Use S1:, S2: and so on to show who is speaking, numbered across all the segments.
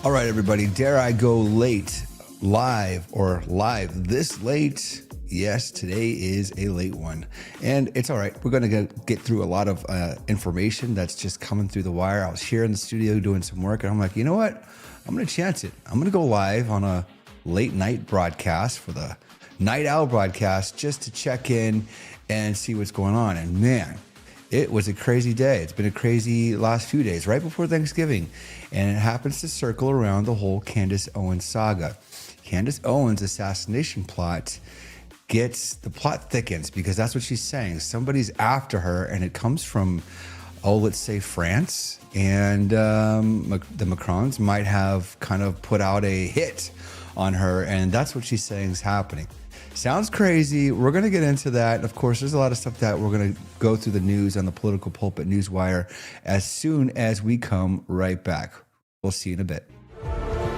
S1: All right, everybody, dare I go live this late? Yes, today is a late one, and it's all right. We're going to get through a lot of information that's just coming through the wire. I was here in the studio doing some work, and I'm like, you know what? I'm going to chance it. I'm going to go live on a late night broadcast for the Night Owl broadcast just to check in and see what's going on. And man, it was a crazy day. It's been a crazy last few days, right before Thanksgiving. And it happens to circle around the whole Candace Owens saga. Candace Owens' assassination plot plot thickens because that's what she's saying. Somebody's after her, and it comes from, let's say France. And the Macrons might have kind of put out a hit on her, and that's what she's saying is happening. Sounds crazy. We're going to get into that. Of course, there's a lot of stuff that we're going to go through the news on the Political Pulpit Newswire as soon as we come right back. We'll see you in a bit.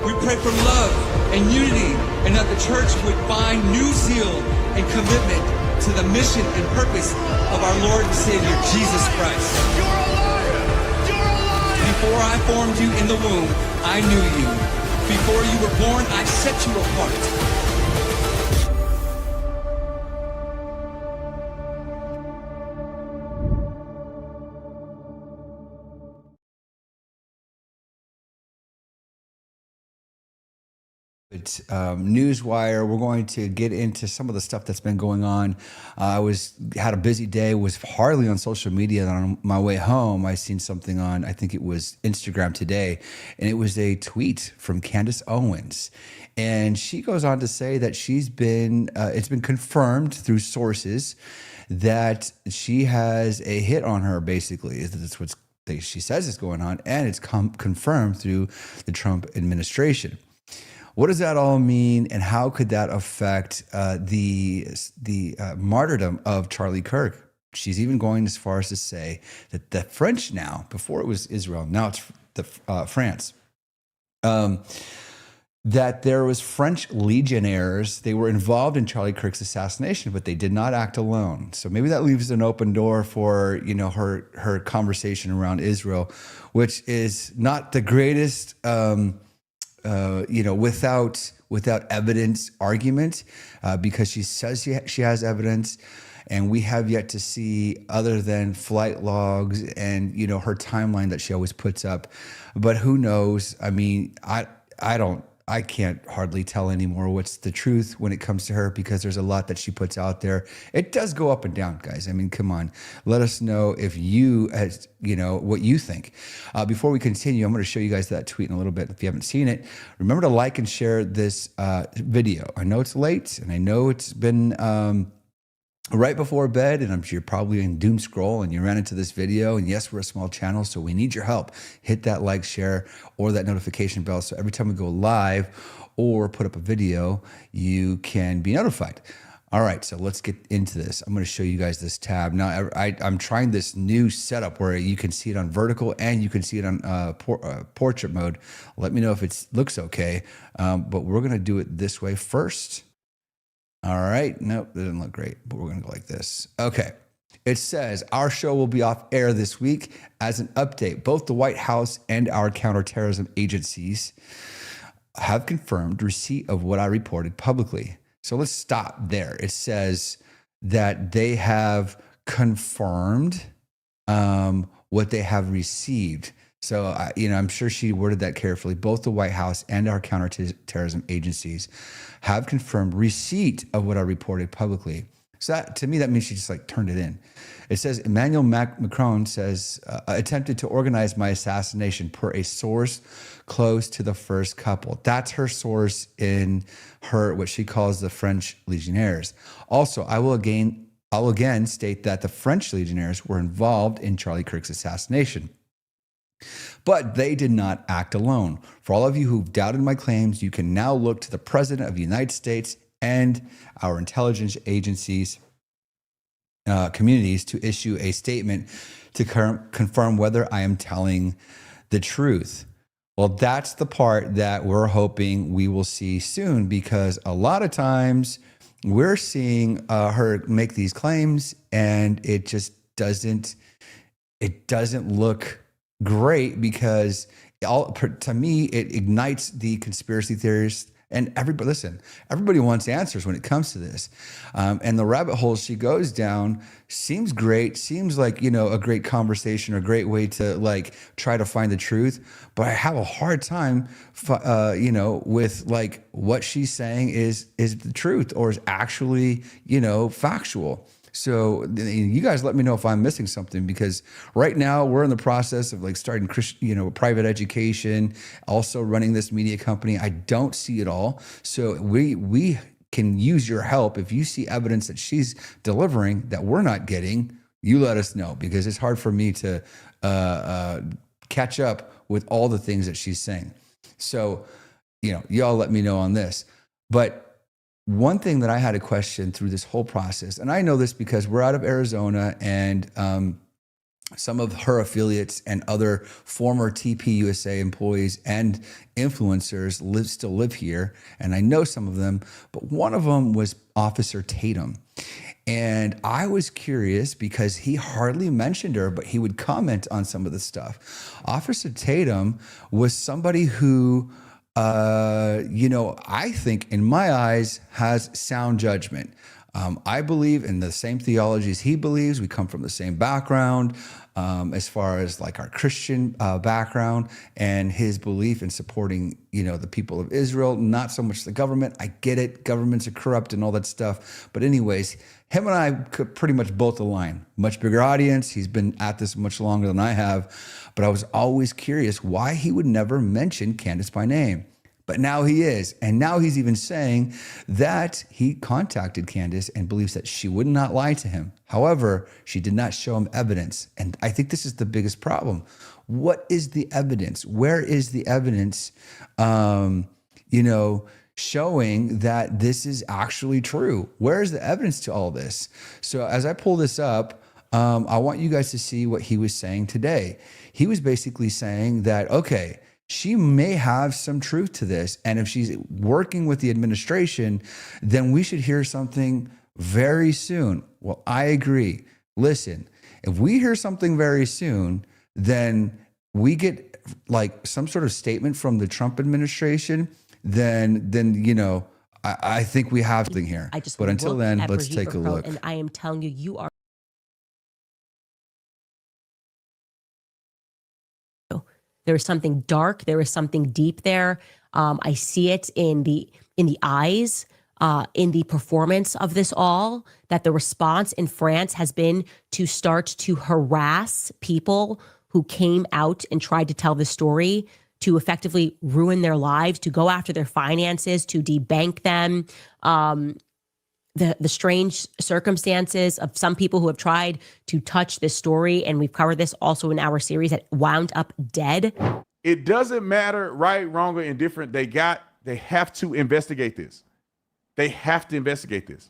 S2: We pray for love and unity, and that the church would find new zeal and commitment to the mission and purpose of our Lord and Savior, Jesus Christ.
S3: You're a liar! You're a liar!
S2: Before I formed you in the womb, I knew you. Before you were born, I set you apart.
S1: Newswire. We're going to get into some of the stuff that's been going on. I had a busy day, was hardly on social media. On my way home, I seen something on, I think it was Instagram today, and it was a tweet from Candace Owens. And she goes on to say that it's been confirmed through sources that she has a hit on her, basically. That's what she says is going on, and it's confirmed through the Trump administration. What does that all mean, and how could that affect the martyrdom of Charlie Kirk? She's even going as far as to say that the French now, before it was Israel, now it's France, that there was French legionnaires. They were involved in Charlie Kirk's assassination, but they did not act alone. So maybe that leaves an open door for her conversation around Israel, which is not the greatest. Without evidence argument, because she says she has evidence, and we have yet to see other than flight logs and, her timeline that she always puts up. But who knows? I mean, I can't hardly tell anymore what's the truth when it comes to her, because there's a lot that she puts out there. It does go up and down, guys. I mean, come on. Let us know if what you think. Before we continue, I'm going to show you guys that tweet in a little bit. If you haven't seen it, remember to like and share this video. I know it's late, and I know it's been right before bed, and I'm sure you're probably in doom scroll and you ran into this video. And yes, we're a small channel, so we need your help. Hit that like, share, or that notification bell, so every time we go live or put up a video, you can be notified. All right, so let's get into this. I'm going to show you guys this tab. Now, I'm trying this new setup where you can see it on vertical and you can see it on portrait mode. Let me know if it looks okay, but we're going to do it this way first. All right. Nope, that doesn't look great, but we're going to go like this. Okay. It says, our show will be off air this week. As an update, both the White House and our counterterrorism agencies have confirmed receipt of what I reported publicly. So let's stop there. It says that they have confirmed what they have received. So, I'm sure she worded that carefully. Both the White House and our counterterrorism agencies have confirmed receipt of what I reported publicly. So that, to me, that means she just turned it in. It says, Emmanuel Macron says, attempted to organize my assassination per a source close to the first couple. That's her source in what she calls the French legionnaires. Also, I'll again state that the French legionnaires were involved in Charlie Kirk's assassination. But they did not act alone. For all of you who've doubted my claims, you can now look to the President of the United States and our intelligence agencies, communities, to issue a statement to confirm whether I am telling the truth. Well, that's the part that we're hoping we will see soon, because a lot of times we're seeing her make these claims and it just doesn't look great, because to me, it ignites the conspiracy theorists. And everybody wants answers when it comes to this. And the rabbit hole she goes down seems great, seems like, a great conversation or a great way to like try to find the truth. But I have a hard time, with like what she's saying is the truth or is actually, factual. So you guys let me know if I'm missing something, because right now we're in the process of like starting private education, also running this media company. I don't see it all. So we can use your help. If you see evidence that she's delivering that we're not getting, you let us know, because it's hard for me to catch up with all the things that she's saying. So, y'all let me know on this. But one thing that I had a question through this whole process, and I know this because we're out of Arizona, and some of her affiliates and other former TPUSA employees and influencers still live here, and I know some of them, but one of them was Officer Tatum. And I was curious because he hardly mentioned her, but he would comment on some of the stuff. Officer Tatum was somebody who I think in my eyes has sound judgment. I believe in the same theology as he believes. We come from the same background, as far as like our Christian background, and his belief in supporting, the people of Israel, not so much the government. I get it. Governments are corrupt and all that stuff. But anyways, him and I could pretty much both align. Much bigger audience. He's been at this much longer than I have. But I was always curious why he would never mention Candace by name. But now he is. And now he's even saying that he contacted Candace and believes that she would not lie to him. However, she did not show him evidence. And I think this is the biggest problem. What is the evidence? Where is the evidence, showing that this is actually true? Where is the evidence to all this? So as I pull this up, I want you guys to see what he was saying today. He was basically saying that, okay, she may have some truth to this. And if she's working with the administration, then we should hear something very soon. Well, I agree. Listen, if we hear something very soon, then we get like some sort of statement from the Trump administration, then I think we have something here. But until then, let's take a look.
S4: And I am telling you, you are. There is something dark. There is something deep there. I see it in the eyes, in the performance of this all, that the response in France has been to start to harass people who came out and tried to tell the story, to effectively ruin their lives, to go after their finances, to debank them. The strange circumstances of some people who have tried to touch this story, and we've covered this also in our series, that wound up dead.
S5: It doesn't matter right, wrong, or indifferent. They have to investigate this. They have to investigate this.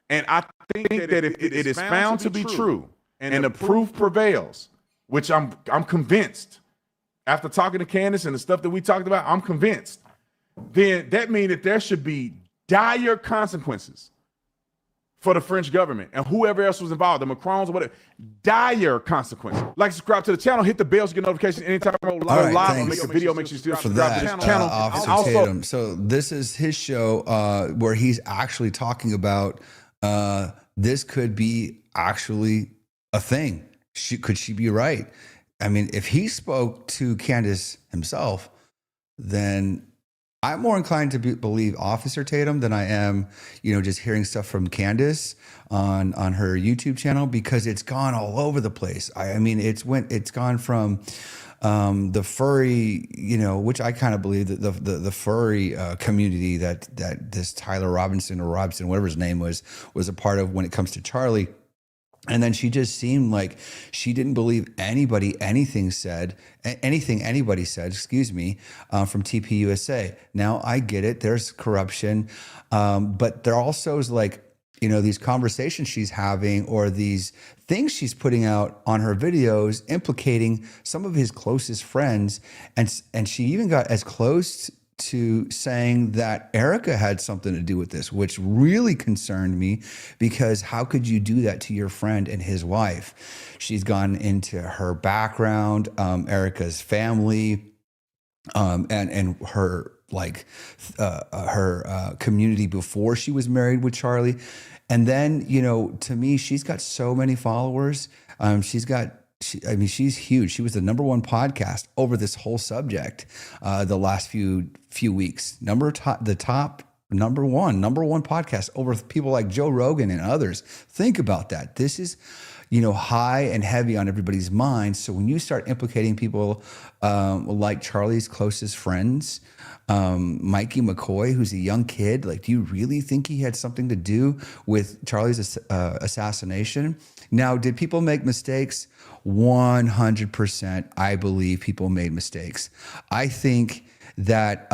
S5: And I think that if it is found to be true and the proof prevails, which I'm convinced, after talking to Candace and the stuff that we talked about, I'm convinced, then that means that there should be dire consequences for the French government and whoever else was involved, the Macrons or whatever, dire consequences. Like, subscribe to the channel, hit the bell to get notifications anytime I go live or make a video. Make sure you still subscribe to this channel.
S1: Officer Tatum. So this is his show where he's actually talking about this could be actually a thing. Could she be right? I mean, if he spoke to Candace himself, then I'm more inclined to believe Officer Tatum than I am, just hearing stuff from Candace on her YouTube channel, because it's gone all over the place. I mean, it's gone from the furry, which I kind of believe that the furry community that this Tyler Robinson, whatever his name was a part of when it comes to Charlie. And then she just seemed like she didn't believe anything anybody said, from TPUSA. Now I get it. There's corruption. But there also is like, these conversations she's having or these things she's putting out on her videos implicating some of his closest friends. And she even got as close to saying that Erica had something to do with this, which really concerned me, because how could you do that to your friend and his wife? She's gone into her background, Erica's family, and her her community before she was married with Charlie. And then, to me, she's got so many followers. She's huge. She was the #1 podcast over this whole subject the last few weeks. Number one podcast over people like Joe Rogan and others. Think about that. This is, high and heavy on everybody's minds. So when you start implicating people like Charlie's closest friends, Mikey McCoy, who's a young kid, like, do you really think he had something to do with Charlie's assassination? Now, did people make mistakes? 100%. I believe people made mistakes. I think that,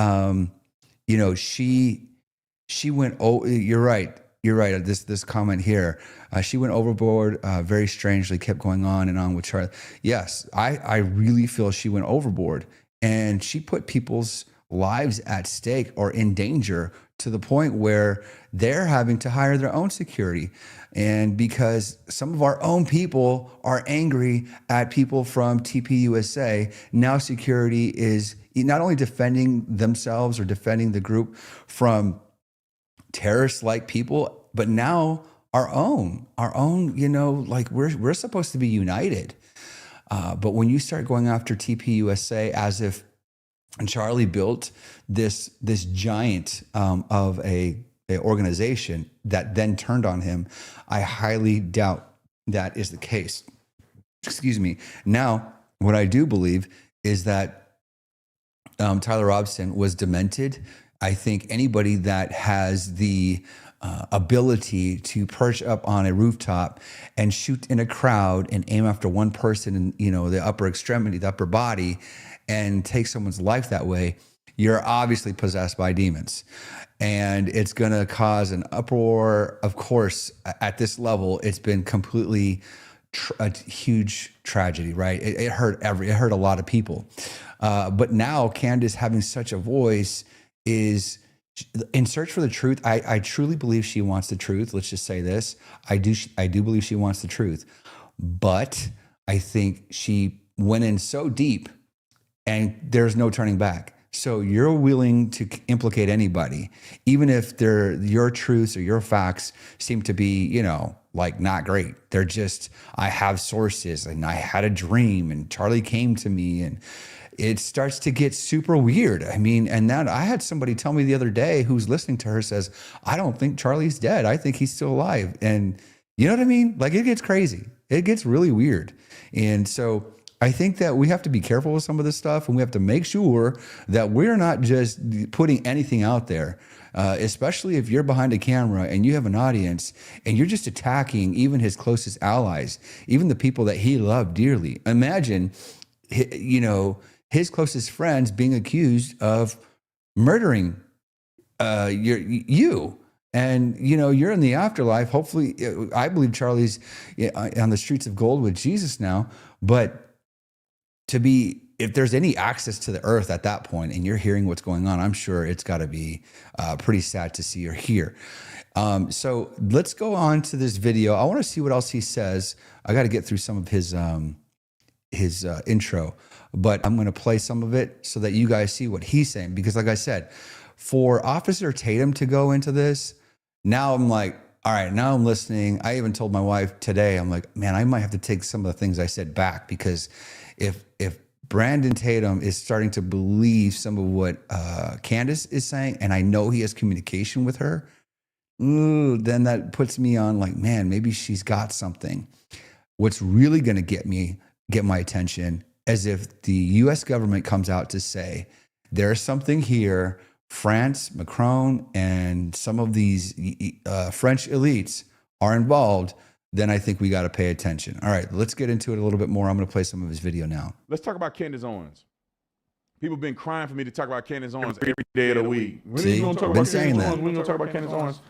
S1: she went, oh, you're right. This comment here, she went overboard, very strangely, kept going on and on with Charlie. Yes, I really feel she went overboard, and she put people's lives at stake or in danger to the point where they're having to hire their own security. And because some of our own people are angry at people from TPUSA, now security is not only defending themselves or defending the group from terrorists like people, but now our own, we're supposed to be united. But when you start going after TPUSA as if Charlie built this giant of a organization that then turned on him, I highly doubt that is the case. Excuse me. Now, what I do believe is that Tyler Robson was demented. I think anybody that has the ability to perch up on a rooftop and shoot in a crowd and aim after one person in, the upper extremity, the upper body, and take someone's life that way, you're obviously possessed by demons. And it's going to cause an uproar. Of course, at this level, it's been completely a huge tragedy, right? It hurt a lot of people. But now Candace having such a voice is in search for the truth. I truly believe she wants the truth. Let's just say this. I do believe she wants the truth, but I think she went in so deep and there's no turning back. So you're willing to implicate anybody, even if your truths or your facts seem to be, not great. They're just, I have sources and I had a dream and Charlie came to me, and it starts to get super weird. And that I had somebody tell me the other day who's listening to her says, I don't think Charlie's dead. I think he's still alive. And you know what I mean? Like, it gets crazy. It gets really weird. And so I think that we have to be careful with some of this stuff, and we have to make sure that we're not just putting anything out there, especially if you're behind a camera and you have an audience and you're just attacking even his closest allies, even the people that he loved dearly. Imagine, his closest friends being accused of murdering you. And, you're in the afterlife. Hopefully, I believe Charlie's on the streets of gold with Jesus now, but if there's any access to the earth at that point and you're hearing what's going on, I'm sure it's got to be pretty sad to see or hear. So let's go on to this video. I want to see what else he says. I got to get through some of his intro, but I'm going to play some of it so that you guys see what he's saying. Because like I said, for Officer Tatum to go into this, now I'm like, all right, now I'm listening. I even told my wife today, I'm like, man, I might have to take some of the things I said back, because if Brandon Tatum is starting to believe some of what Candace is saying, and I know he has communication with her, then that puts me on like, man, maybe she's got something. What's really going to get my attention is if the U.S. government comes out to say there's something here. France, Macron, and some of these French elites are involved, then I think we got to pay attention. All right, let's get into it a little bit more. I'm going to play some of his video now.
S5: Let's talk about Candace Owens. People have been crying for me to talk about Candace Owens every day of the week. When are you going to talk about Candace Owens? When are you going to talk about Candace Owens?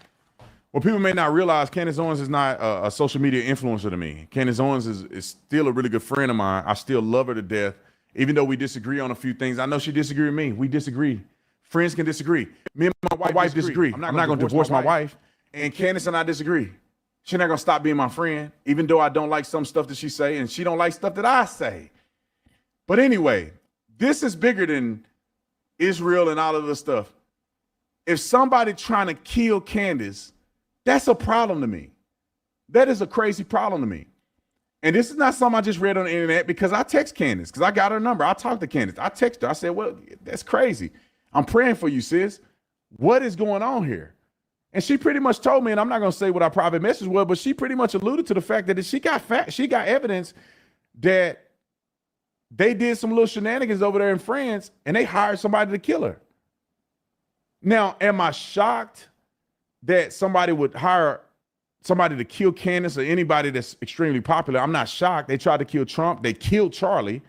S5: Well, people may not realize Candace Owens is not a social media influencer to me. Candace Owens is still a really good friend of mine. I still love her to death, even though we disagree on a few things. I know she disagrees with me. We disagree. Friends can disagree. Me and my wife disagree. I'm not going to divorce my wife. And Candace and I disagree. She's not going to stop being my friend, even though I don't like some stuff that she say, and she don't like stuff that I say. But anyway, this is bigger than Israel and all of this stuff. If somebody trying to kill Candace, that's a problem to me. That is a crazy problem to me. And this is not something I just read on the internet, because I text Candace, because I got her number. I talked to Candace. I texted her. I said, well, that's crazy. I'm praying for you, sis. What is going on here? And she pretty much told me, and I'm not going to say what our private message was, but she pretty much alluded to the fact that she got evidence that they did some little shenanigans over there in France, and they hired somebody to kill her. Now, am I shocked that somebody would hire somebody to kill Candace or anybody that's extremely popular? I'm not shocked. They tried to kill Trump. They killed Charlie.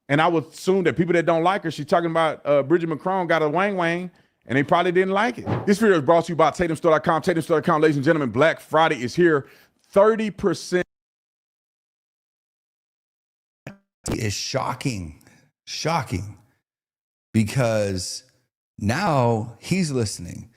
S5: And I would assume that people that don't like her, she's talking about Bridget Macron got a wang, and they probably didn't like it. This video is brought to you by TatumStore.com. TatumStore.com, ladies and gentlemen, Black Friday is here. 30%.
S1: Is shocking, because now he's listening,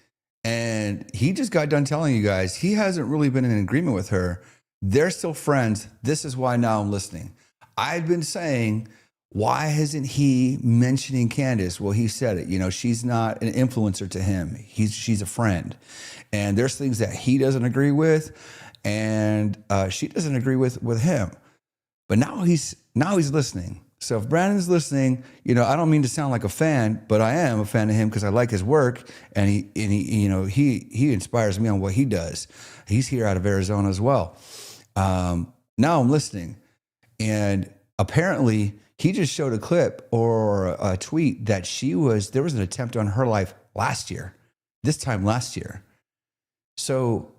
S1: and he just got done telling you guys he hasn't really been in agreement with her. They're still friends. This is why now I'm listening. I've been saying, why isn't he mentioning Candace? Well, he said it. You know, she's not an influencer to him. She's a friend, and there's things that he doesn't agree with, and she doesn't agree with him. But now he's listening. So if Brandon's listening, you know, I don't mean to sound like a fan, but I am a fan of him because I like his work, and he inspires me on what he does. He's here out of Arizona as well. Now I'm listening, and apparently he just showed a clip or a tweet that there was an attempt on her life this time last year. So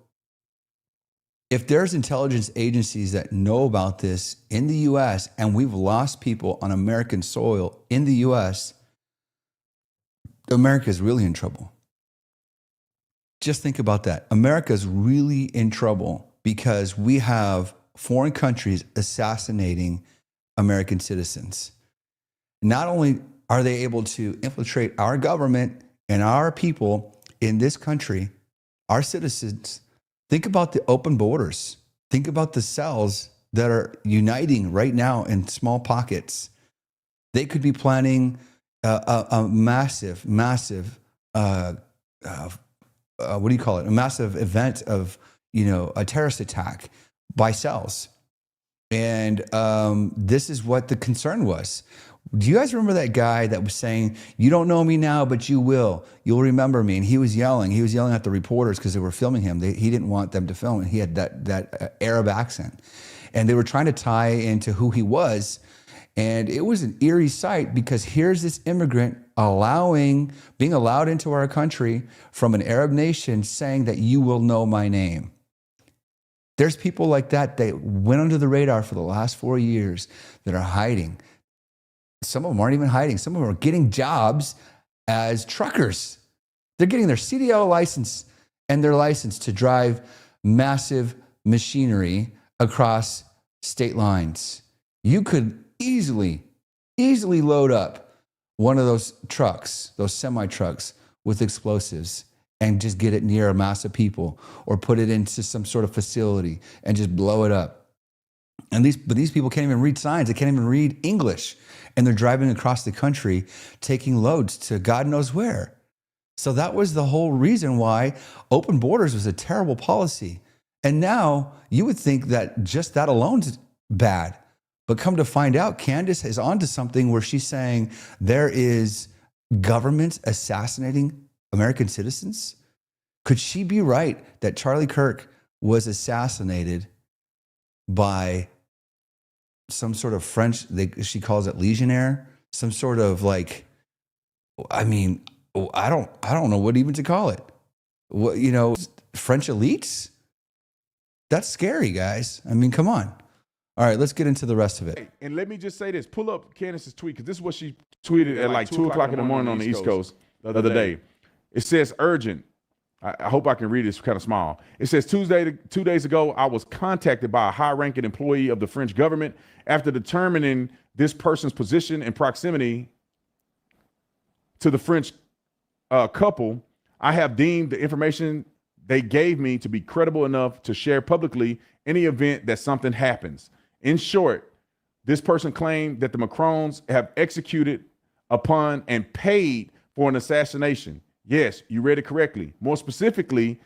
S1: if there's intelligence agencies that know about this in the U.S. and we've lost people on American soil in the U.S., America's really in trouble. Just think about that. America's really in trouble because we have foreign countries assassinating American citizens. Not only are they able to infiltrate our government and our people in this country, our citizens. Think about the open borders. Think about the cells that are uniting right now in small pockets. They could be planning a massive, what do you call it? A massive event of, a terrorist attack by cells. And this is what the concern was. Do you guys remember that guy that was saying, you don't know me now, but you will. You'll remember me. And he was yelling at the reporters because they were filming him. He didn't want them to film him. He had that Arab accent. And they were trying to tie into who he was. And it was an eerie sight because here's this immigrant being allowed into our country from an Arab nation saying that you will know my name. There's people like that went under the radar for the last 4 years that are hiding. Some of them aren't even hiding. Some of them are getting jobs as truckers. They're getting their CDL license and their license to drive massive machinery across state lines. You could easily load up one of those trucks, those semi-trucks with explosives and just get it near a mass of people or put it into some sort of facility and just blow it up. And these people can't even read signs. They can't even read English. And they're driving across the country, taking loads to God knows where. So that was the whole reason why open borders was a terrible policy. And now you would think that just that alone is bad. But come to find out, Candace is onto something where she's saying there is governments assassinating American citizens. Could she be right that Charlie Kirk was assassinated by some sort of French, she calls it legionnaire, some sort of I don't know what even to call it. French elites? That's scary, guys. I mean, come on. All right, let's get into the rest of it.
S5: And let me just say this. Pull up Candace's tweet, because this is what she tweeted at 2 o'clock in the morning on the East Coast the other day. It says urgent. I hope I can read it. It's kind of small. It says 2 days ago, I was contacted by a high-ranking employee of the French government after determining this person's position and proximity to the French couple. I have deemed the information they gave me to be credible enough to share publicly in the event that something happens. In short, this person claimed that the Macrons have executed upon and paid for an assassination. Yes, you read it correctly. More specifically,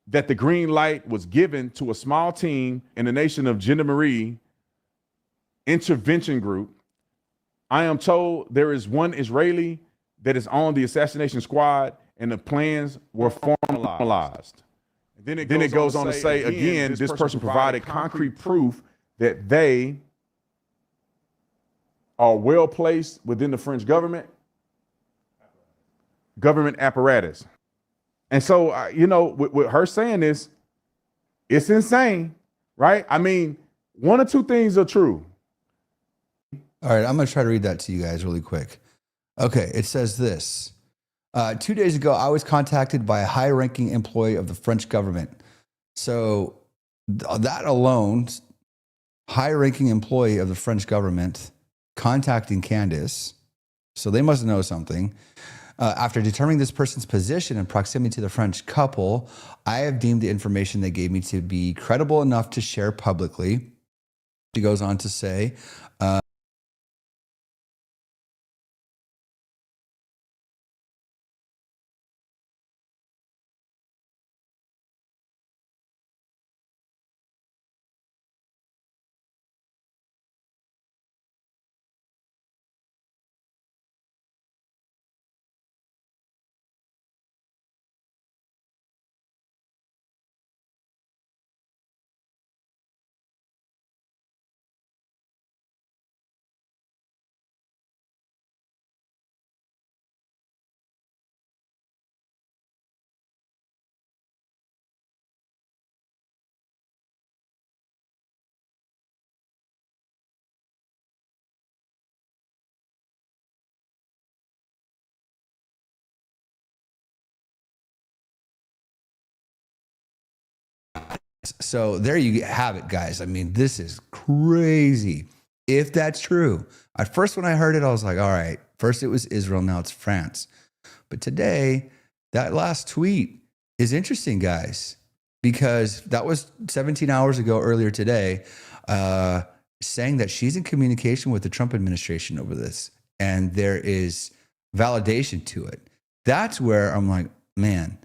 S5: that the green light was given to a small team in the nation of Gendarmerie intervention group. I am told there is one Israeli that is on the assassination squad, and the plans were formalized. Then it goes on to say, again, this person provided concrete proof that they are well placed within the French government apparatus. And so, with her saying this, it's insane, right? I mean, one or two things are true.
S1: All right, I'm going to try to read that to you guys really quick. Okay, it says this. 2 days ago, I was contacted by a high-ranking employee of the French government. So that alone, high-ranking employee of the French government contacting Candace, so they must know something. After determining this person's position and proximity to the French couple, I have deemed the information they gave me to be credible enough to share publicly. She goes on to say, so there you have it, guys. I mean, this is crazy. If that's true. At first, when I heard it, I was like, all right, first it was Israel, now it's France. But today, that last tweet is interesting, guys, because that was 17 hours ago earlier today, saying that she's in communication with the Trump administration over this. And there is validation to it. That's where I'm like, man,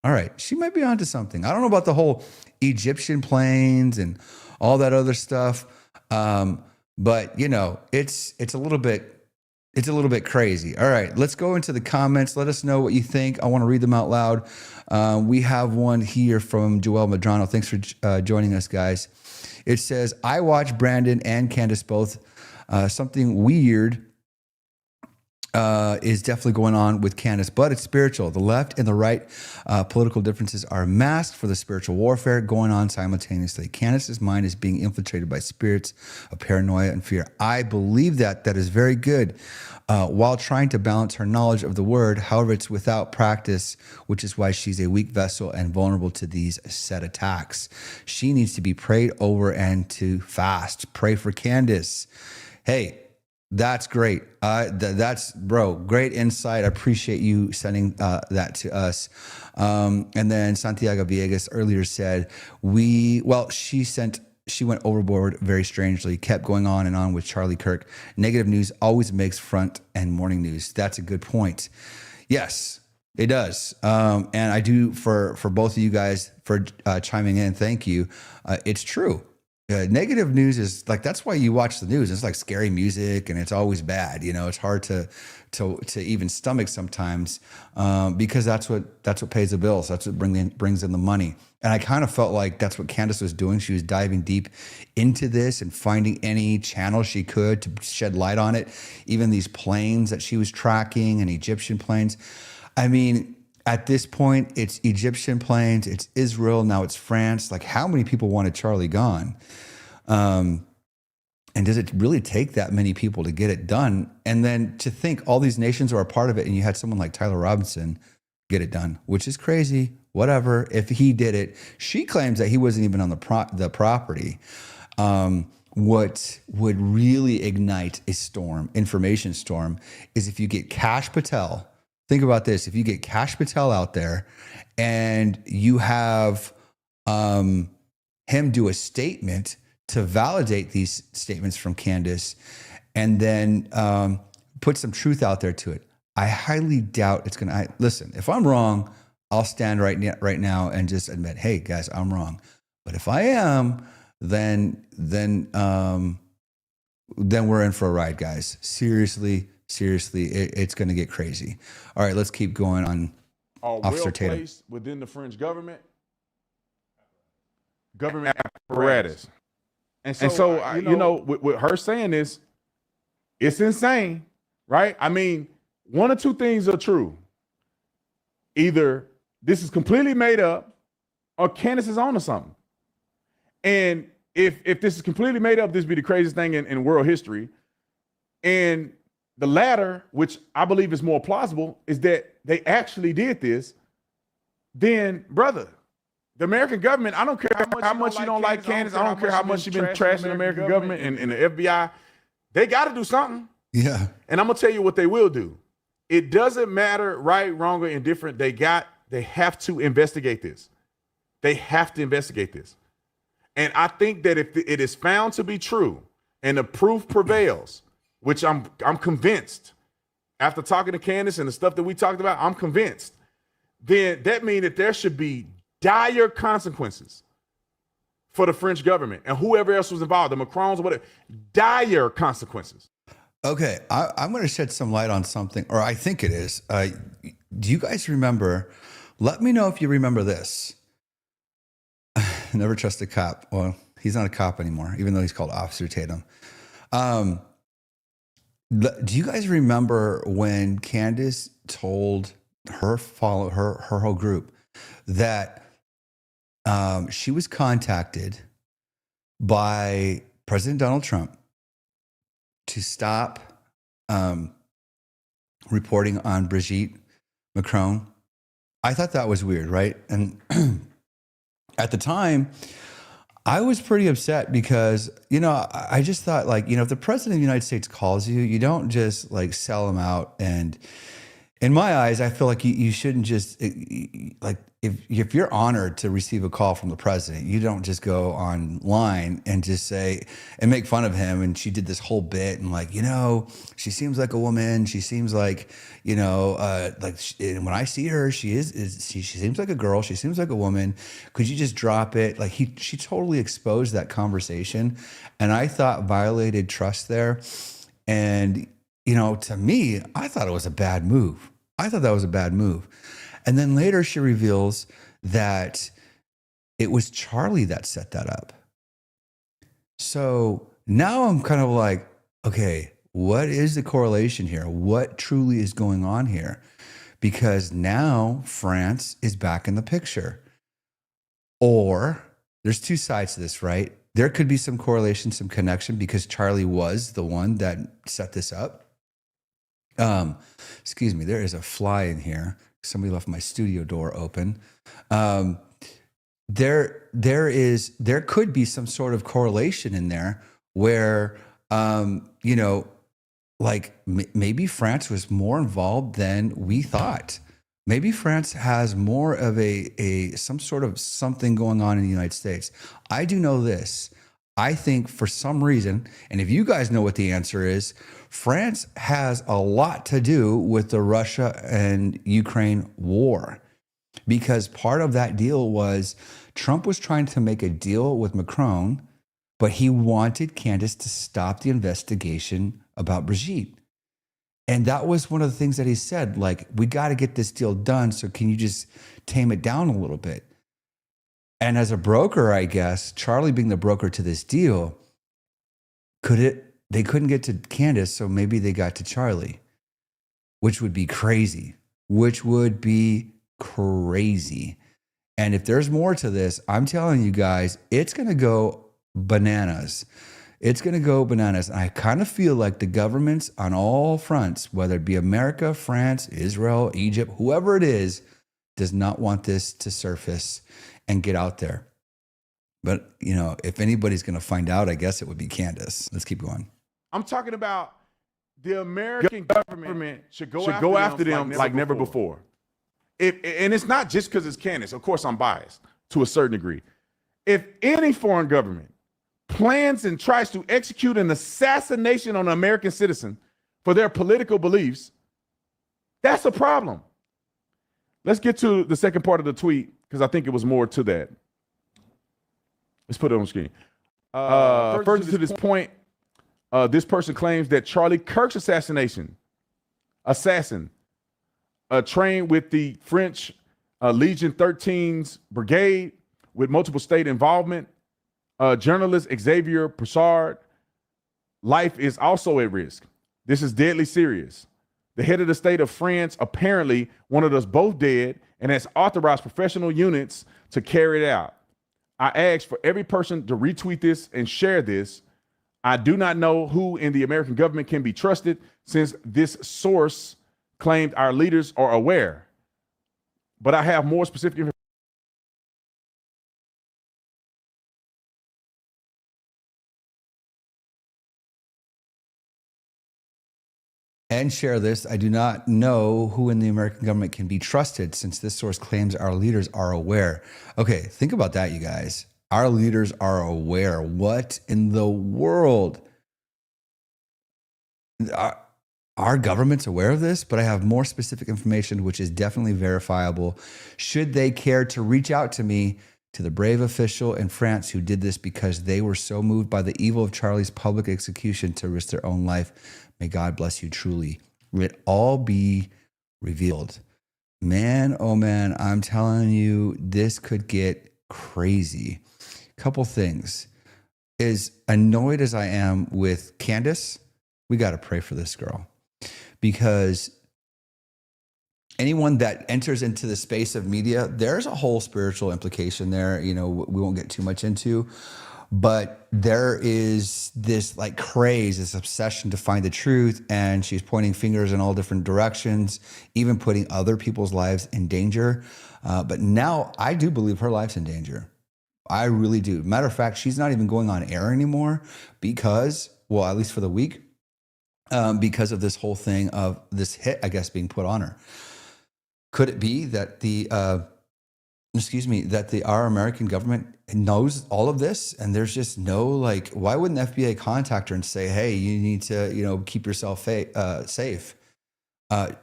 S1: all right, she might be onto something. I don't know about the whole Egyptian planes and all that other stuff. But it's a little bit crazy. All right, let's go into the comments. Let us know what you think. I want to read them out loud. We have one here from Joel Madrano. Thanks for joining us, guys. It says, I watched Brandon and Candace both. Something weird is definitely going on with Candace, but it's spiritual. The left and the right political differences are masked for the spiritual warfare going on simultaneously. Candace's mind is being infiltrated by spirits of paranoia and fear. I believe that is very good. While trying to balance her knowledge of the word, however, it's without practice, which is why she's a weak vessel and vulnerable to these set attacks. She needs to be prayed over and to fast. Pray for Candace. Hey, that's great. That's, bro, great insight. I appreciate you sending that to us. And then Santiago Villegas earlier said, she went overboard very strangely, kept going on and on with Charlie Kirk. Negative news always makes front and morning news. That's a good point. Yes, it does. And I do for both of you guys for chiming in. Thank you. It's true. Negative news is like, that's why you watch the news. It's like scary music and it's always bad. It's hard to even stomach sometimes because that's what pays the bills. That's what brings in the money. And I kind of felt like that's what Candace was doing. She was diving deep into this and finding any channel she could to shed light on it. Even these planes that she was tracking and Egyptian planes. I mean, at this point, it's Egyptian planes, it's Israel, now it's France. Like, how many people wanted Charlie gone? And does it really take that many people to get it done? And then to think all these nations are a part of it, and you had someone like Tyler Robinson get it done, which is crazy. Whatever. If he did it, she claims that he wasn't even on the property. What would really ignite a information storm, is if you get Kash Patel. Think about this. If you get Kash Patel out there and you have him do a statement to validate these statements from Candace and then put some truth out there to it, I highly doubt it's going to. Listen, if I'm wrong, I'll stand right now and just admit, hey guys, I'm wrong. But if I am, then we're in for a ride, guys. Seriously, it's going to get crazy. All right, let's keep going on. Officer Tatum.
S5: Placed within the French government apparatus. And so you know, with her saying this, it's insane, right? I mean, one or two things are true. Either this is completely made up or Candace is on to something. And if this is completely made up, this would be the craziest thing in world history. And the latter, which I believe is more plausible, is that they actually did this. Then, brother, the American government, I don't care how much you don't like Candace. I don't care how much you've been trashing the American government and the FBI. They got to do something.
S1: Yeah. And
S5: I'm going to tell you what they will do. It doesn't matter right, wrong, or indifferent. They have to investigate this. They have to investigate this. And I think that if it is found to be true and the proof prevails, which I'm convinced, after talking to Candace and the stuff that we talked about, I'm convinced, then that means that there should be dire consequences for the French government and whoever else was involved, the Macrons or whatever, dire consequences.
S1: Okay, I'm going to shed some light on something, or I think it is. Do you guys remember? Let me know if you remember this. Never trust a cop. Well, he's not a cop anymore, even though he's called Officer Tatum. Do you guys remember when Candace told her whole group that she was contacted by President Donald Trump to stop reporting on Brigitte Macron? I thought that was weird, right? And at the time, I was pretty upset because, you know, I just thought, like, you know, if the president of the United States calls you, you don't just like sell him out. And in my eyes, I feel like you shouldn't just, like, if you're honored to receive a call from the president, you don't just go online and just say and make fun of him. And she did this whole bit and, like, you know, she seems like a woman. She seems like, you know, when I see her, she seems like a girl. She seems like a woman. Could you just drop it? Like, she totally exposed that conversation, and I thought violated trust there. And, you know, to me, I thought it was a bad move. I thought that was a bad move. And then later she reveals that it was Charlie that set that up. So now I'm kind of like, okay, what is the correlation here? What truly is going on here? Because now France is back in the picture. Or there's two sides to this, right? There could be some correlation, some connection, because Charlie was the one that set this up. Excuse me, there is a fly in here. Somebody left my studio door open. There could be some sort of correlation in there where, you know, like maybe France was more involved than we thought. Maybe France has more of some sort of something going on in the United States. I do know this. I think for some reason, and if you guys know what the answer is, France has a lot to do with the Russia and Ukraine war, because part of that deal was Trump was trying to make a deal with Macron, but he wanted Candace to stop the investigation about Brigitte. And that was one of the things that he said, like, we got to get this deal done. So can you just tame it down a little bit? And as a broker, I guess, Charlie being the broker to this deal, they couldn't get to Candace, so maybe they got to Charlie, which would be crazy, And if there's more to this, I'm telling you guys, it's going to go bananas. And I kind of feel like the governments on all fronts, whether it be America, France, Israel, Egypt, whoever it is, does not want this to surface and get out there. But, you know, if anybody's going to find out, I guess it would be Candace. Let's keep going.
S5: I'm talking about the American government should go after them like never before. And it's not just because it's Candace. Of course, I'm biased to a certain degree. If any foreign government plans and tries to execute an assassination on an American citizen for their political beliefs, That's a problem. Let's get to the second part of the tweet because I think it was more to that. Let's put it on the screen. Further to this point, this person claims that Charlie Kirk's assassin, trained with the French Legion 13's brigade with multiple state involvement, journalist Xavier Broussard, life is also at risk. This is deadly serious. The head of the state of France apparently wanted us both dead and has authorized professional units to carry it out. I ask for every person to retweet this and share this. I do not know who in the American government can be trusted since this source claimed our leaders are aware. But I have more specific information.
S1: And share this. I do not know who in the American government can be trusted since this source claims our leaders are aware. Okay, think about that, you guys. Our leaders are aware. What in the world? Our government's aware of this, but I have more specific information, which is definitely verifiable. Should they care to reach out to me, to the brave official in France who did this because they were so moved by the evil of Charlie's public execution to risk their own life. May God bless you truly. Let it all be revealed. Man, oh man, I'm telling you, this could get crazy. Couple things. As annoyed as I am with Candace, we got to pray for this girl. Because anyone that enters into the space of media, there's a whole spiritual implication there, we won't get too much into. But there is this like craze, this obsession to find the truth. And she's pointing fingers in all different directions, even putting other people's lives in danger. But now I do believe her life's in danger. I really do. Matter of fact, she's not even going on air anymore because, well, at least for the week, because of this whole thing of this hit, I guess, being put on her. Could it be that our American government knows all of this and there's just no, why wouldn't the FBI contact her and say, hey, you need to, keep yourself safe?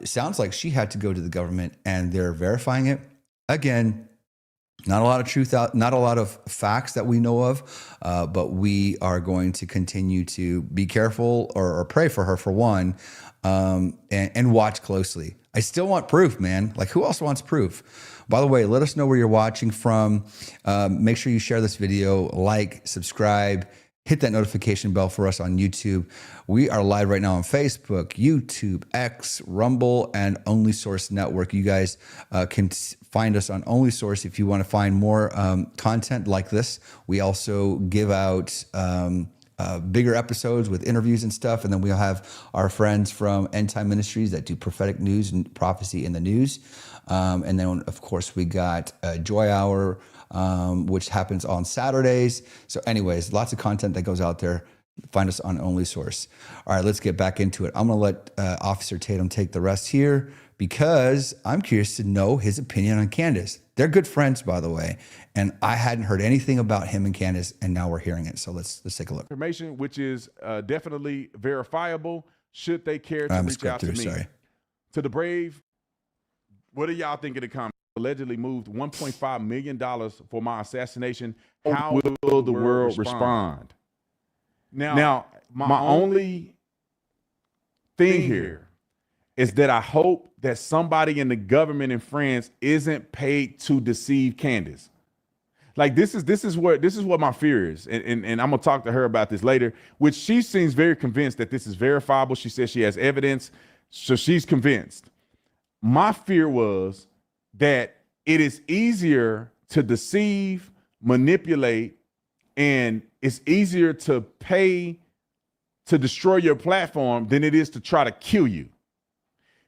S1: Sounds like she had to go to the government and they're verifying it. Again, not a lot of truth out, not a lot of facts that we know of, but we are going to continue to be careful or pray for her for one, and watch closely. I still want proof, man. Like, who else wants proof? By the way, let us know where you're watching from. Make sure you share this video, like, subscribe, hit that notification bell for us on YouTube. We are live right now on Facebook, YouTube, X, Rumble, and Only Source Network. You guys can find us on Only Source if you want to find more content like this. We also give out bigger episodes with interviews and stuff. And then we'll have our friends from End Time Ministries that do prophetic news and prophecy in the news. And then, of course, we got Joy Hour, which happens on Saturdays. So anyways, lots of content that goes out there. Find us on Only Source. All right, let's get back into it. I'm going to let Officer Tatum take the rest here because I'm curious to know his opinion on Candace. They're good friends, by the way, and I hadn't heard anything about him and Candace, and now we're hearing it. So let's take a look.
S5: Information which is definitely verifiable. Should they care to reach out to me?
S1: Sorry.
S5: To the brave, what do y'all think of the comment? Allegedly moved $1.5 million for my assassination. How will the world respond? Now, my only thing here is that I hope that somebody in the government in France isn't paid to deceive Candace. Like this is what my fear is. And I'm gonna talk to her about this later, which she seems very convinced that this is verifiable. She says she has evidence, so she's convinced. My fear was that it is easier to deceive, manipulate, and it's easier to pay to destroy your platform than it is to try to kill you.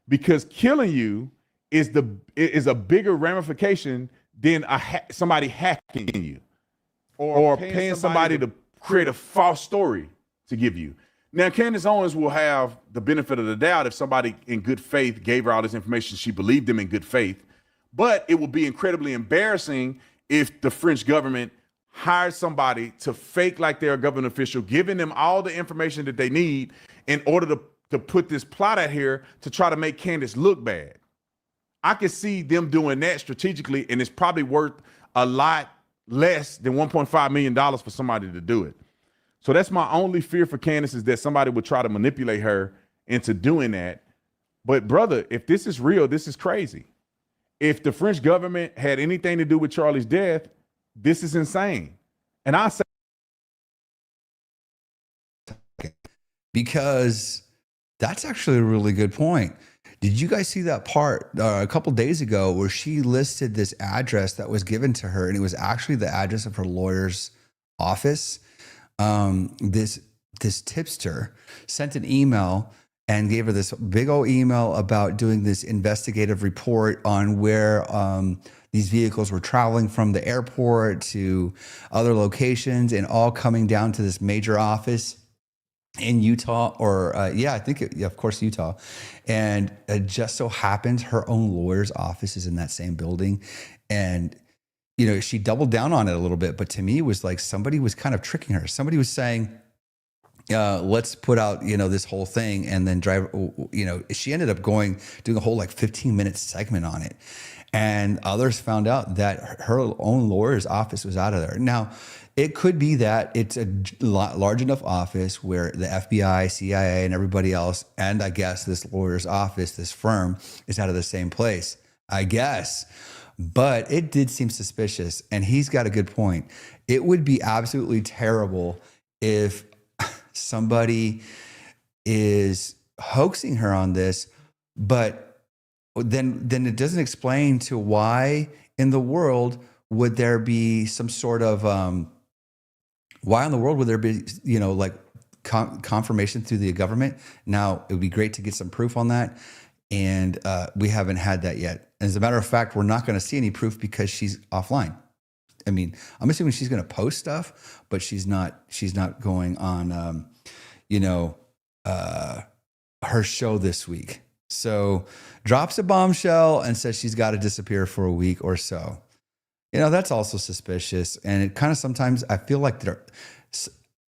S5: Because killing you is a bigger ramification than somebody hacking you or paying somebody to create a false story to give you. Now, Candace Owens will have the benefit of the doubt if somebody in good faith gave her all this information. She believed them in good faith, but it will be incredibly embarrassing if the French government hired somebody to fake like they're a government official, giving them all the information that they need in order to to put this plot out here to try to make Candace look bad. I could see them doing that strategically, and it's probably worth a lot less than $1.5 million for somebody to do it. So that's my only fear for Candace, is that somebody would try to manipulate her into doing that. But brother, if this is real, this is crazy. If the French government had anything to do with Charlie's death, this is insane. And I say,
S1: because that's actually a really good point. Did you guys see that part a couple days ago where she listed this address that was given to her, and it was actually the address of her lawyer's office? This tipster sent an email and gave her this big old email about doing this investigative report on where these vehicles were traveling from the airport to other locations, and all coming down to this major office in Utah, or I think of course, Utah. And it just so happens her own lawyer's office is in that same building. And, you know, she doubled down on it a little bit, but to me, it was like somebody was kind of tricking her. Somebody was saying, let's put out, you know, this whole thing, and then drive, you know, she ended up doing a whole like 15-minute segment on it. And others found out that her own lawyer's office was out of there. Now, it could be that it's a large enough office where the FBI, CIA, and everybody else, and I guess this lawyer's office, this firm, is out of the same place, I guess. But it did seem suspicious, and he's got a good point. It would be absolutely terrible if somebody is hoaxing her on this, but then it doesn't explain to why in the world would there be some sort of why in the world would there be, you know, like confirmation through the government? Now, it would be great to get some proof on that, and we haven't had that yet. As a matter of fact, we're not going to see any proof because she's offline. I mean, I'm assuming she's going to post stuff, but she's not going on, her show this week. So drops a bombshell and says she's got to disappear for a week or so. You know, that's also suspicious. And it kind of sometimes I feel like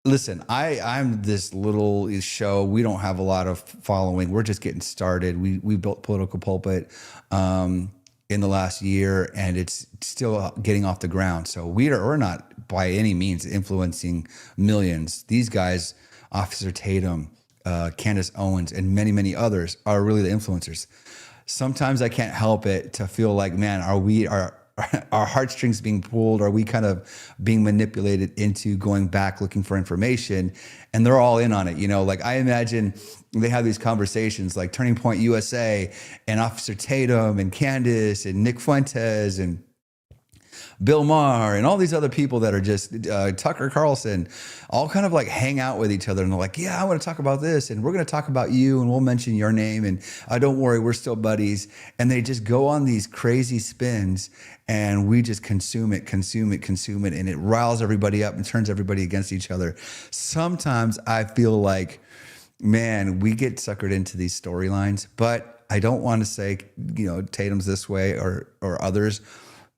S1: listen, I'm this little show. We don't have a lot of following. We're just getting started. We built Political Pulpit in the last year, and it's still getting off the ground. So we're not by any means influencing millions. These guys, Officer Tatum, Candace Owens, and many, many others are really the influencers. Sometimes I can't help it to feel like, man, are our heartstrings being pulled? Are we kind of being manipulated into going back looking for information? And they're all in on it. You know, like I imagine they have these conversations like Turning Point USA and Officer Tatum and Candace and Nick Fuentes and Bill Maher and all these other people that are just Tucker Carlson, all kind of like hang out with each other, and they're like, yeah, I want to talk about this, and we're going to talk about you, and we'll mention your name, and don't worry, we're still buddies. And they just go on these crazy spins, and we just consume it, and it riles everybody up and turns everybody against each other. Sometimes I feel like, man, we get suckered into these storylines, but I don't want to say, you know, Tatum's this way or others,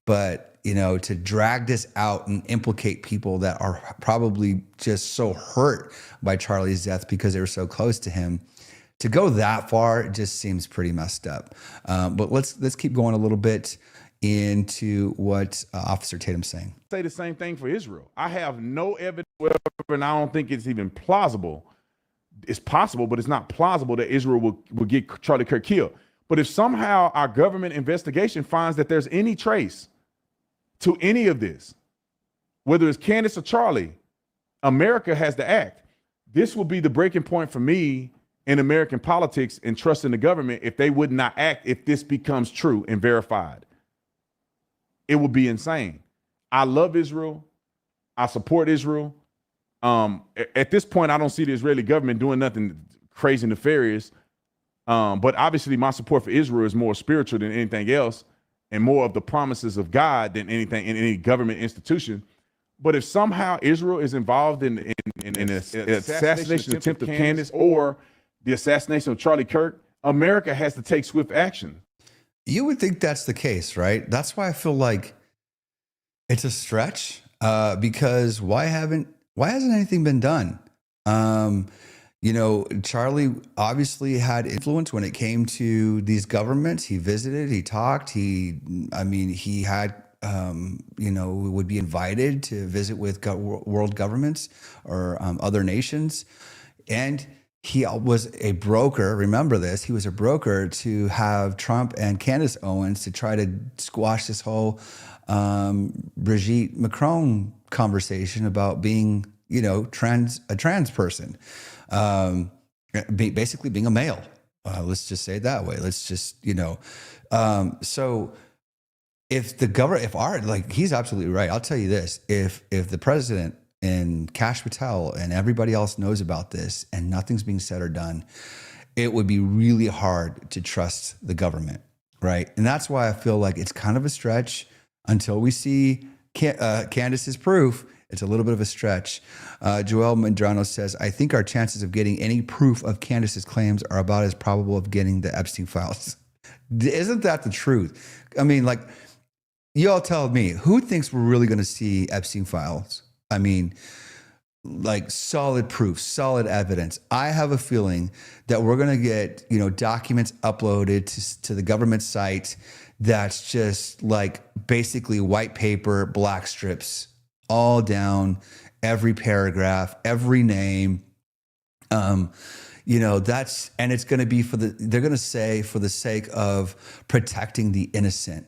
S1: but you know, to drag this out and implicate people that are probably just so hurt by Charlie's death because they were so close to him, to go that far, it just seems pretty messed up. But let's keep going a little bit into what Officer Tatum's saying.
S5: Say the same thing for Israel. I have no evidence whatsoever, and I don't think it's even plausible. It's possible, but it's not plausible that Israel will get Charlie Kirk killed. But if somehow our government investigation finds that there's any trace to any of this, whether it's Candace or Charlie, America has to act. This will be the breaking point for me in American politics and trust in the government if they would not act if this becomes true and verified. It would be insane. I love Israel. I support Israel. At this point, I don't see the Israeli government doing nothing crazy and nefarious. But obviously my support for Israel is more spiritual than anything else, and more of the promises of God than anything in any government institution. But if somehow Israel is involved in an assassination attempt of Candace or the assassination of Charlie Kirk, America has to take swift action.
S1: You would think that's the case, right? That's why I feel like it's a stretch, because why hasn't anything been done? You know, Charlie obviously had influence when it came to these governments. He visited, he talked, he had, would be invited to visit with world governments or other nations. And he was a broker. Remember this. He was a broker to have Trump and Candace Owens to try to squash this whole Brigitte Macron conversation about being, a trans person. Basically being a male. Let's just say it that way. Let's just, so he's absolutely right. I'll tell you this, if the president and Kash Patel and everybody else knows about this and nothing's being said or done, it would be really hard to trust the government. Right. And that's why I feel like it's kind of a stretch until we see Candace's proof. It's a little bit of a stretch. Joel Medrano says, I think our chances of getting any proof of Candace's claims are about as probable of getting the Epstein files. Isn't that the truth? I mean, like, you all tell me, who thinks we're really going to see Epstein files? I mean, like solid proof, solid evidence. I have a feeling that we're going to get, documents uploaded to the government site that's just like basically white paper, black strips, all down every paragraph, every name. And it's going to be they're going to say for the sake of protecting the innocent.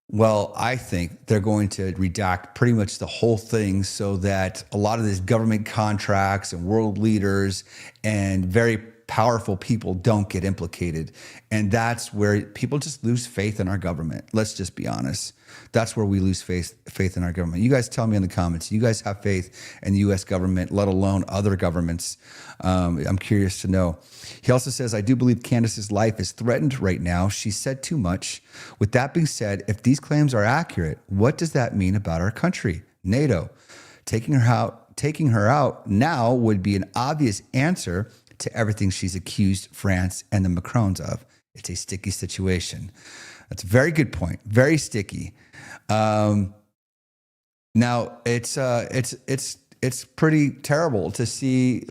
S1: Well, I think they're going to redact pretty much the whole thing so that a lot of these government contracts and world leaders and very powerful people don't get implicated. And that's where people just lose faith in our government. Let's just be honest. That's where we lose faith in our government. You guys tell me in the comments, you guys have faith in the U.S. government, let alone other governments. I'm curious to know. He also says, I do believe Candace's life is threatened right now. She said too much. With that being said, if these claims are accurate, what does that mean about our country? NATO. Taking her out now would be an obvious answer to everything she's accused France and the Macrons of. It's a sticky situation. That's a very good point. Very sticky. Now it's pretty terrible to see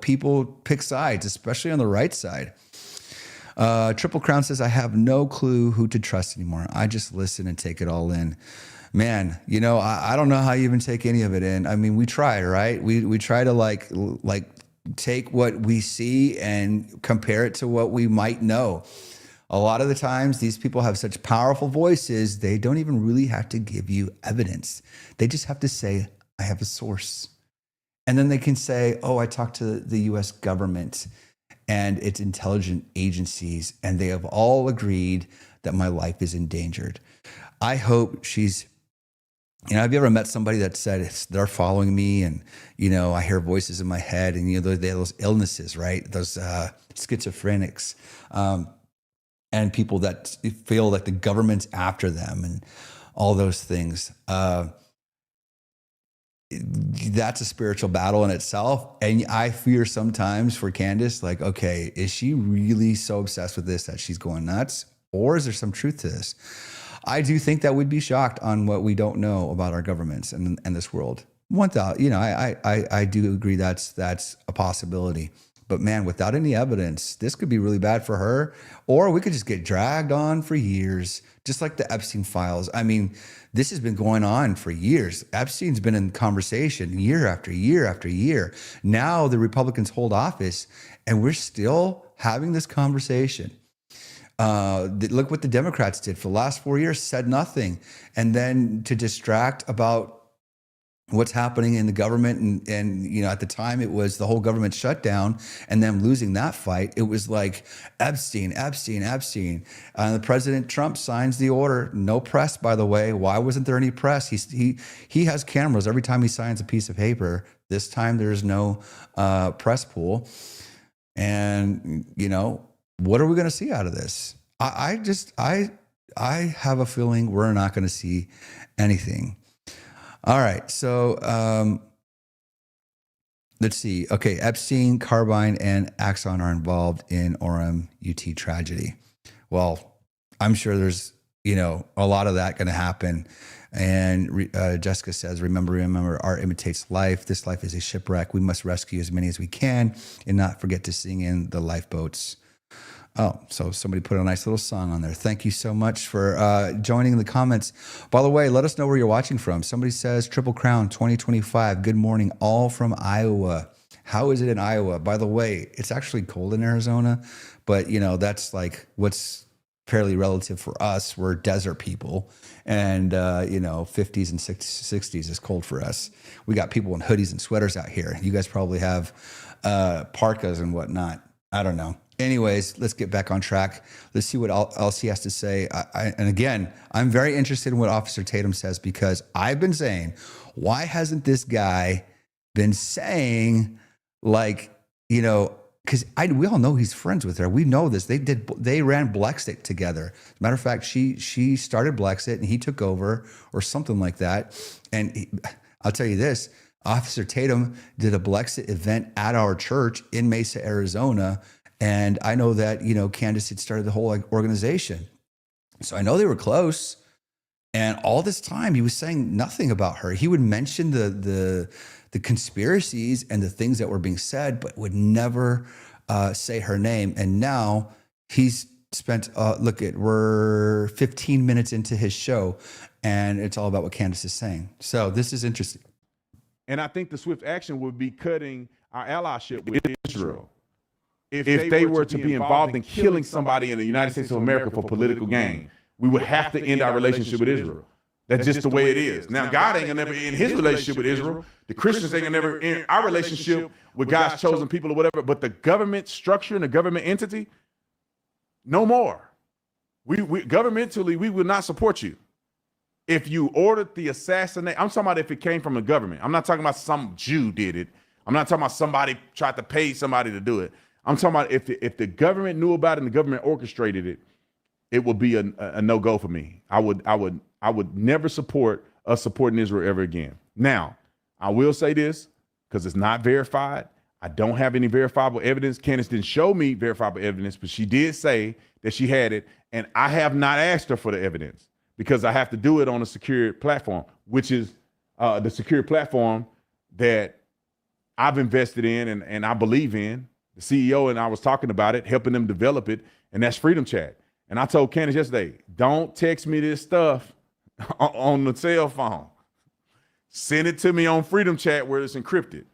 S1: people pick sides, especially on the right side. Triple Crown says, I have no clue who to trust anymore. I just listen and take it all in. Man, I don't know how you even take any of it in. I mean, we try, right? We try to like take what we see and compare it to what we might know. A lot of the times, these people have such powerful voices, they don't even really have to give you evidence. They just have to say, I have a source. And then they can say, oh, I talked to the U.S. government and its intelligence agencies, and they have all agreed that my life is endangered. I hope she's, have you ever met somebody that said they're following me and, I hear voices in my head and, they have those illnesses, right? Those schizophrenics. And people that feel like the government's after them and all those things. That's a spiritual battle in itself. And I fear sometimes for Candace, like, okay, is she really so obsessed with this that she's going nuts? Or is there some truth to this? I do think that we'd be shocked on what we don't know about our governments and this world. I do agree that's a possibility. But man, without any evidence, this could be really bad for her, or we could just get dragged on for years, just like the Epstein files. I mean, this has been going on for years. Epstein's been in conversation year after year after year. Now the Republicans hold office and we're still having this conversation. Look what the Democrats did for the last 4 years, said nothing. And then to distract about what's happening in the government. And at the time it was the whole government shutdown and them losing that fight. It was like Epstein. The President Trump signs the order. No press, by the way. Why wasn't there any press? He has cameras every time he signs a piece of paper. This time there's no press pool. And, what are we going to see out of this? I have a feeling we're not going to see anything. All right, so let's see. Okay, Epstein, Carbine, and Axon are involved in Orem UT tragedy. Well, I'm sure there's, a lot of that going to happen. And Jessica says, remember, art imitates life. This life is a shipwreck. We must rescue as many as we can and not forget to sing in the lifeboats. Oh, so somebody put a nice little song on there. Thank you so much for joining in the comments. By the way, let us know where you're watching from. Somebody says Triple Crown 2025. Good morning, all from Iowa. How is it in Iowa? By the way, it's actually cold in Arizona, but that's like what's fairly relative for us. We're desert people, and 50s and 60s is cold for us. We got people in hoodies and sweaters out here. You guys probably have parkas and whatnot. I don't know. Anyways, let's get back on track. Let's see what else he has to say. And again, I'm very interested in what Officer Tatum says, because I've been saying, why hasn't this guy been saying, like, because we all know he's friends with her. We know this. They ran Blexit together. As a matter of fact, she started Blexit and he took over, or something like that. And I'll tell you this, Officer Tatum did a Blexit event at our church in Mesa, Arizona. And I know that, Candace had started the whole organization. So I know they were close. And all this time he was saying nothing about her. He would mention the conspiracies and the things that were being said, but would never say her name. And now he's spent, we're 15 minutes into his show, and it's all about what Candace is saying. So this is interesting.
S5: And I think the swift action would be cutting our allyship with Israel. If they were to be involved in killing somebody in the United States of America for political gain, we would have to end our relationship with Israel. That's just the way it is. Now, God ain't gonna never end his relationship with Israel. The Christians ain't gonna never end our relationship with God's chosen people or whatever. But the government structure and the government entity, no more. We governmentally, we will not support you. If you ordered the assassination, I'm talking about if it came from the government. I'm not talking about some Jew did it. I'm not talking about somebody tried to pay somebody to do it. I'm talking about if the government knew about it and the government orchestrated it, it would be a no-go for me. I would never support us supporting Israel ever again. Now, I will say this, because it's not verified. I don't have any verifiable evidence. Candace didn't show me verifiable evidence, but she did say that she had it, and I have not asked her for the evidence because I have to do it on a secure platform, which is the secure platform that I've invested in and I believe in. The CEO and I was talking about it, helping them develop it, and that's Freedom Chat. And I told Candace yesterday, don't text me this stuff on the cell phone. Send it to me on Freedom Chat where it's encrypted,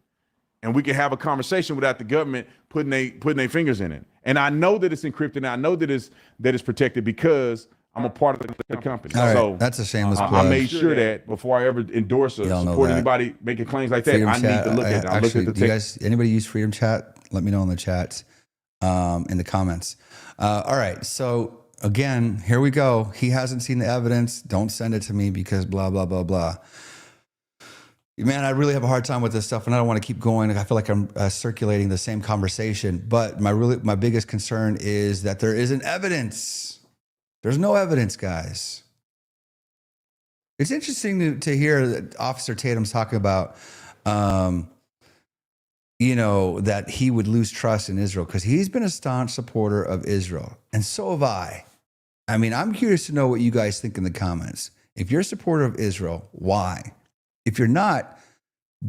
S5: and we can have a conversation without the government putting their fingers in it. And I know that it's encrypted, and I know that it's protected because I'm a part of the company.
S1: All right,
S5: so
S1: that's a shameless plug.
S5: I made sure that before I ever endorse or support anybody making claims like that,
S1: Freedom
S5: I
S1: Chat,
S5: need to look at it. I look at the
S1: do you guys, anybody use Freedom Chat? Let me know in the chat, in the comments. All right, so again, here we go. He hasn't seen the evidence. Don't send it to me because blah, blah, blah, blah. Man, I really have a hard time with this stuff, and I don't want to keep going. I feel like I'm circulating the same conversation. But my biggest concern is that there isn't evidence. There's no evidence, guys. It's interesting to hear that Officer Tatum's talking about, that he would lose trust in Israel because he's been a staunch supporter of Israel, and so have I. I mean, I'm curious to know what you guys think in the comments. If you're a supporter of Israel, why? If you're not,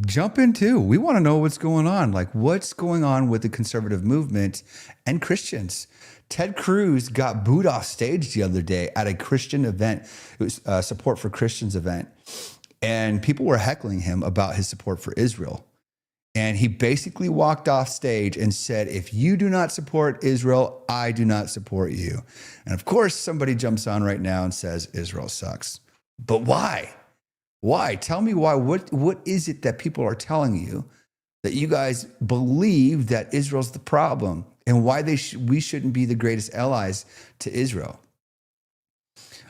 S1: jump in too. We want to know what's going on. Like, what's going on with the conservative movement and Christians? Ted Cruz got booed off stage the other day at a Christian event. It was a Support for Christians event. And people were heckling him about his support for Israel. And he basically walked off stage and said, if you do not support Israel, I do not support you. And of course, somebody jumps on right now and says, Israel sucks. But why? Why? Tell me why. What is it that people are telling you that you guys believe that Israel's the problem and why we shouldn't be the greatest allies to Israel?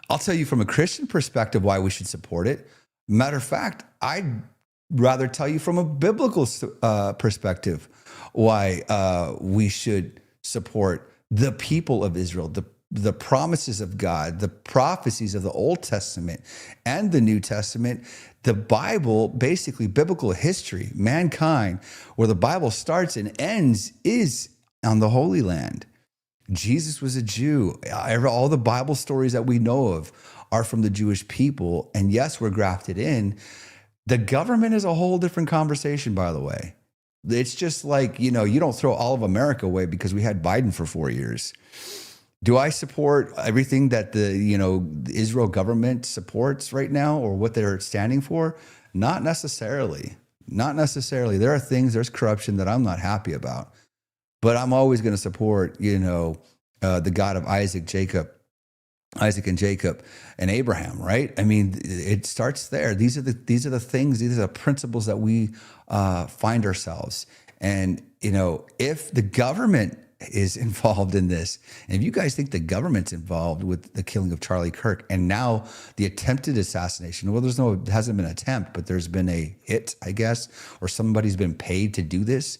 S1: I'll tell you from a Christian perspective why we should support it. Matter of fact, I'd rather tell you from a biblical perspective why we should support the people of Israel, the promises of God, the prophecies of the Old Testament and the New Testament, the Bible, basically biblical history, mankind, where the Bible starts and ends is on the Holy Land. Jesus was a Jew. All the Bible stories that we know of are from the Jewish people. And yes, we're grafted in. The government is a whole different conversation, by the way. It's just like, you don't throw all of America away because we had Biden for 4 years. Do I support everything that the Israel government supports right now or what they're standing for? Not necessarily. Not necessarily. There are things, there's corruption that I'm not happy about. But I'm always going to support, the God of Isaac and Jacob and Abraham, right? I mean, it starts there. These are the things, these are the principles that we find ourselves. And, if the government is involved in this, and if you guys think the government's involved with the killing of Charlie Kirk and now the attempted assassination, well, it hasn't been an attempt, but there's been a hit, I guess, or somebody's been paid to do this,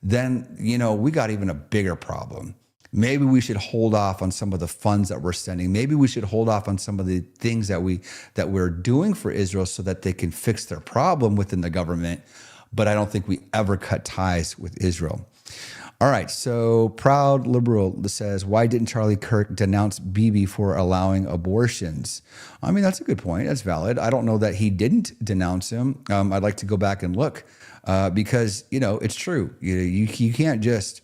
S1: then, we got even a bigger problem. Maybe we should hold off on some of the funds that we're sending. Maybe we should hold off on some of the things that we're doing for Israel so that they can fix their problem within the government. But I don't think we ever cut ties with Israel. All right, so Proud Liberal says, why didn't Charlie Kirk denounce Bibi for allowing abortions? I mean, that's a good point. That's valid. I don't know that he didn't denounce him. I'd like to go back and look because, it's true. You can't just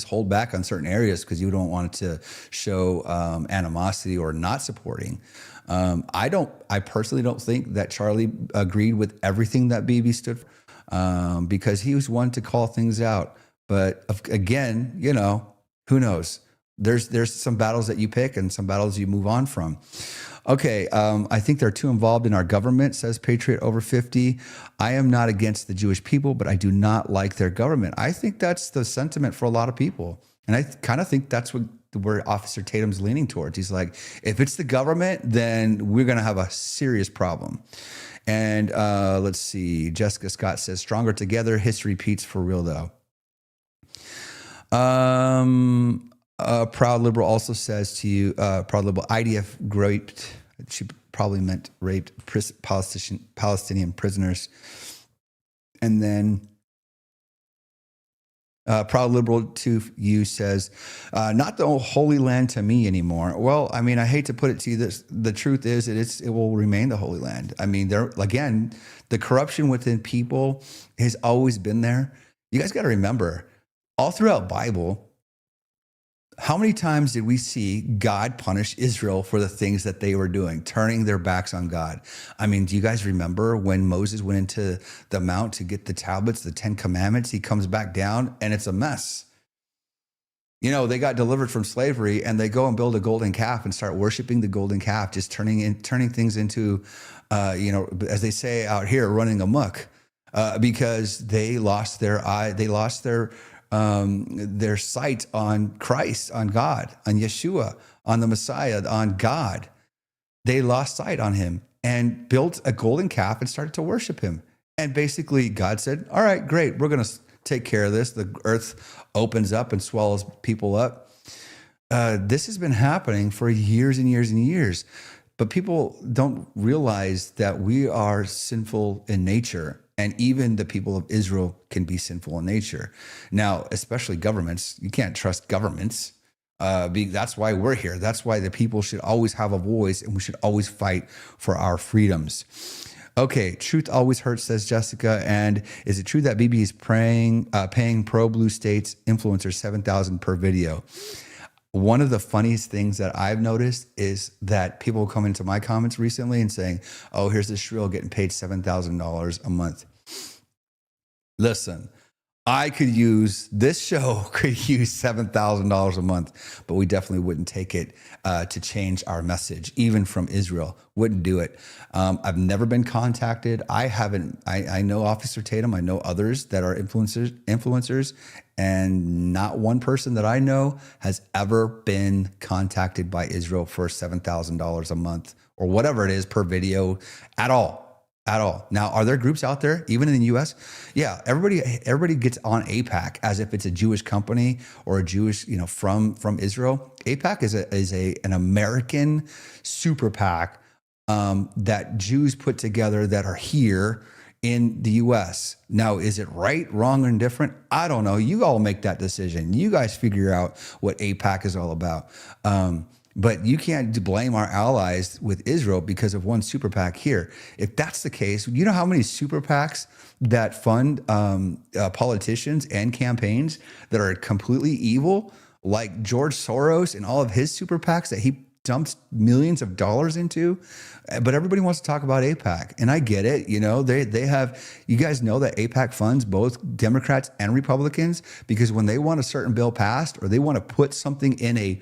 S1: hold back on certain areas because you don't want it to show animosity or not supporting. I personally don't think that Charlie agreed with everything that Bibi stood for. Because he was one to call things out. But again, who knows? There's some battles that you pick and some battles you move on from. Okay, I think they're too involved in our government, says Patriot Over 50. I am not against the Jewish people, but I do not like their government. I think that's the sentiment for a lot of people. And I kind of think that's where Officer Tatum's leaning towards. He's like, if it's the government, then we're going to have a serious problem. And let's see. Jessica Scott says, stronger together. History repeats for real, though. Proud Liberal also says to you, Proud Liberal, IDF raped, she probably meant raped Palestinian prisoners. And then Proud Liberal to you says, not the Holy Land to me anymore. Well, I mean, I hate to put it to you this. The truth is it will remain the Holy Land. I mean, again, the corruption within people has always been there. You guys got to remember, all throughout Bible, how many times did we see God punish Israel for the things that they were doing, turning their backs on God? I mean, do you guys remember when Moses went into the mount to get the tablets, the 10 commandments? He comes back down and it's a mess. They got delivered from slavery and they go and build a golden calf and start worshiping the golden calf, just turning things into, as they say out here, running amok, because they lost their eye, they lost their sight on Christ, on God, on Yeshua, on the Messiah, on God. They lost sight on him and built a golden calf and started to worship him. And basically God said, all right, great. We're going to take care of this. The earth opens up and swallows people up. This has been happening for years and years and years, but people don't realize that we are sinful in nature. And even the people of Israel can be sinful in nature. Now, especially governments, you can't trust governments. That's why we're here. That's why the people should always have a voice and we should always fight for our freedoms. Okay, truth always hurts, says Jessica. And is it true that BB is paying pro-blue states influencers $7,000 per video? One of the funniest things that I've noticed is that people come into my comments recently and saying, oh, here's this shrill getting paid $7,000 a month. Listen, this show could use $7,000 a month, but we definitely wouldn't take it to change our message, even from Israel. Wouldn't do it. I've never been contacted. I know Officer Tatum. I know others that are influencers, and not one person that I know has ever been contacted by Israel for $7,000 a month or whatever it is per video at all. At all. Now, are there groups out there, even in the U.S.? Yeah, everybody gets on AIPAC as if it's a Jewish company or a Jewish, from Israel. AIPAC is an American super PAC that Jews put together that are here in the US. Now, is it right, wrong, or indifferent? I don't know. You all make that decision. You guys figure out what AIPAC is all about. But you can't blame our allies with Israel because of one super PAC here. If that's the case, you know how many super PACs that fund politicians and campaigns that are completely evil, like George Soros and all of his super PACs that he dumped millions of dollars into? But everybody wants to talk about AIPAC, and I get it. You know, they have, you guys know that AIPAC funds both Democrats and Republicans, because when they want a certain bill passed or they want to put something in a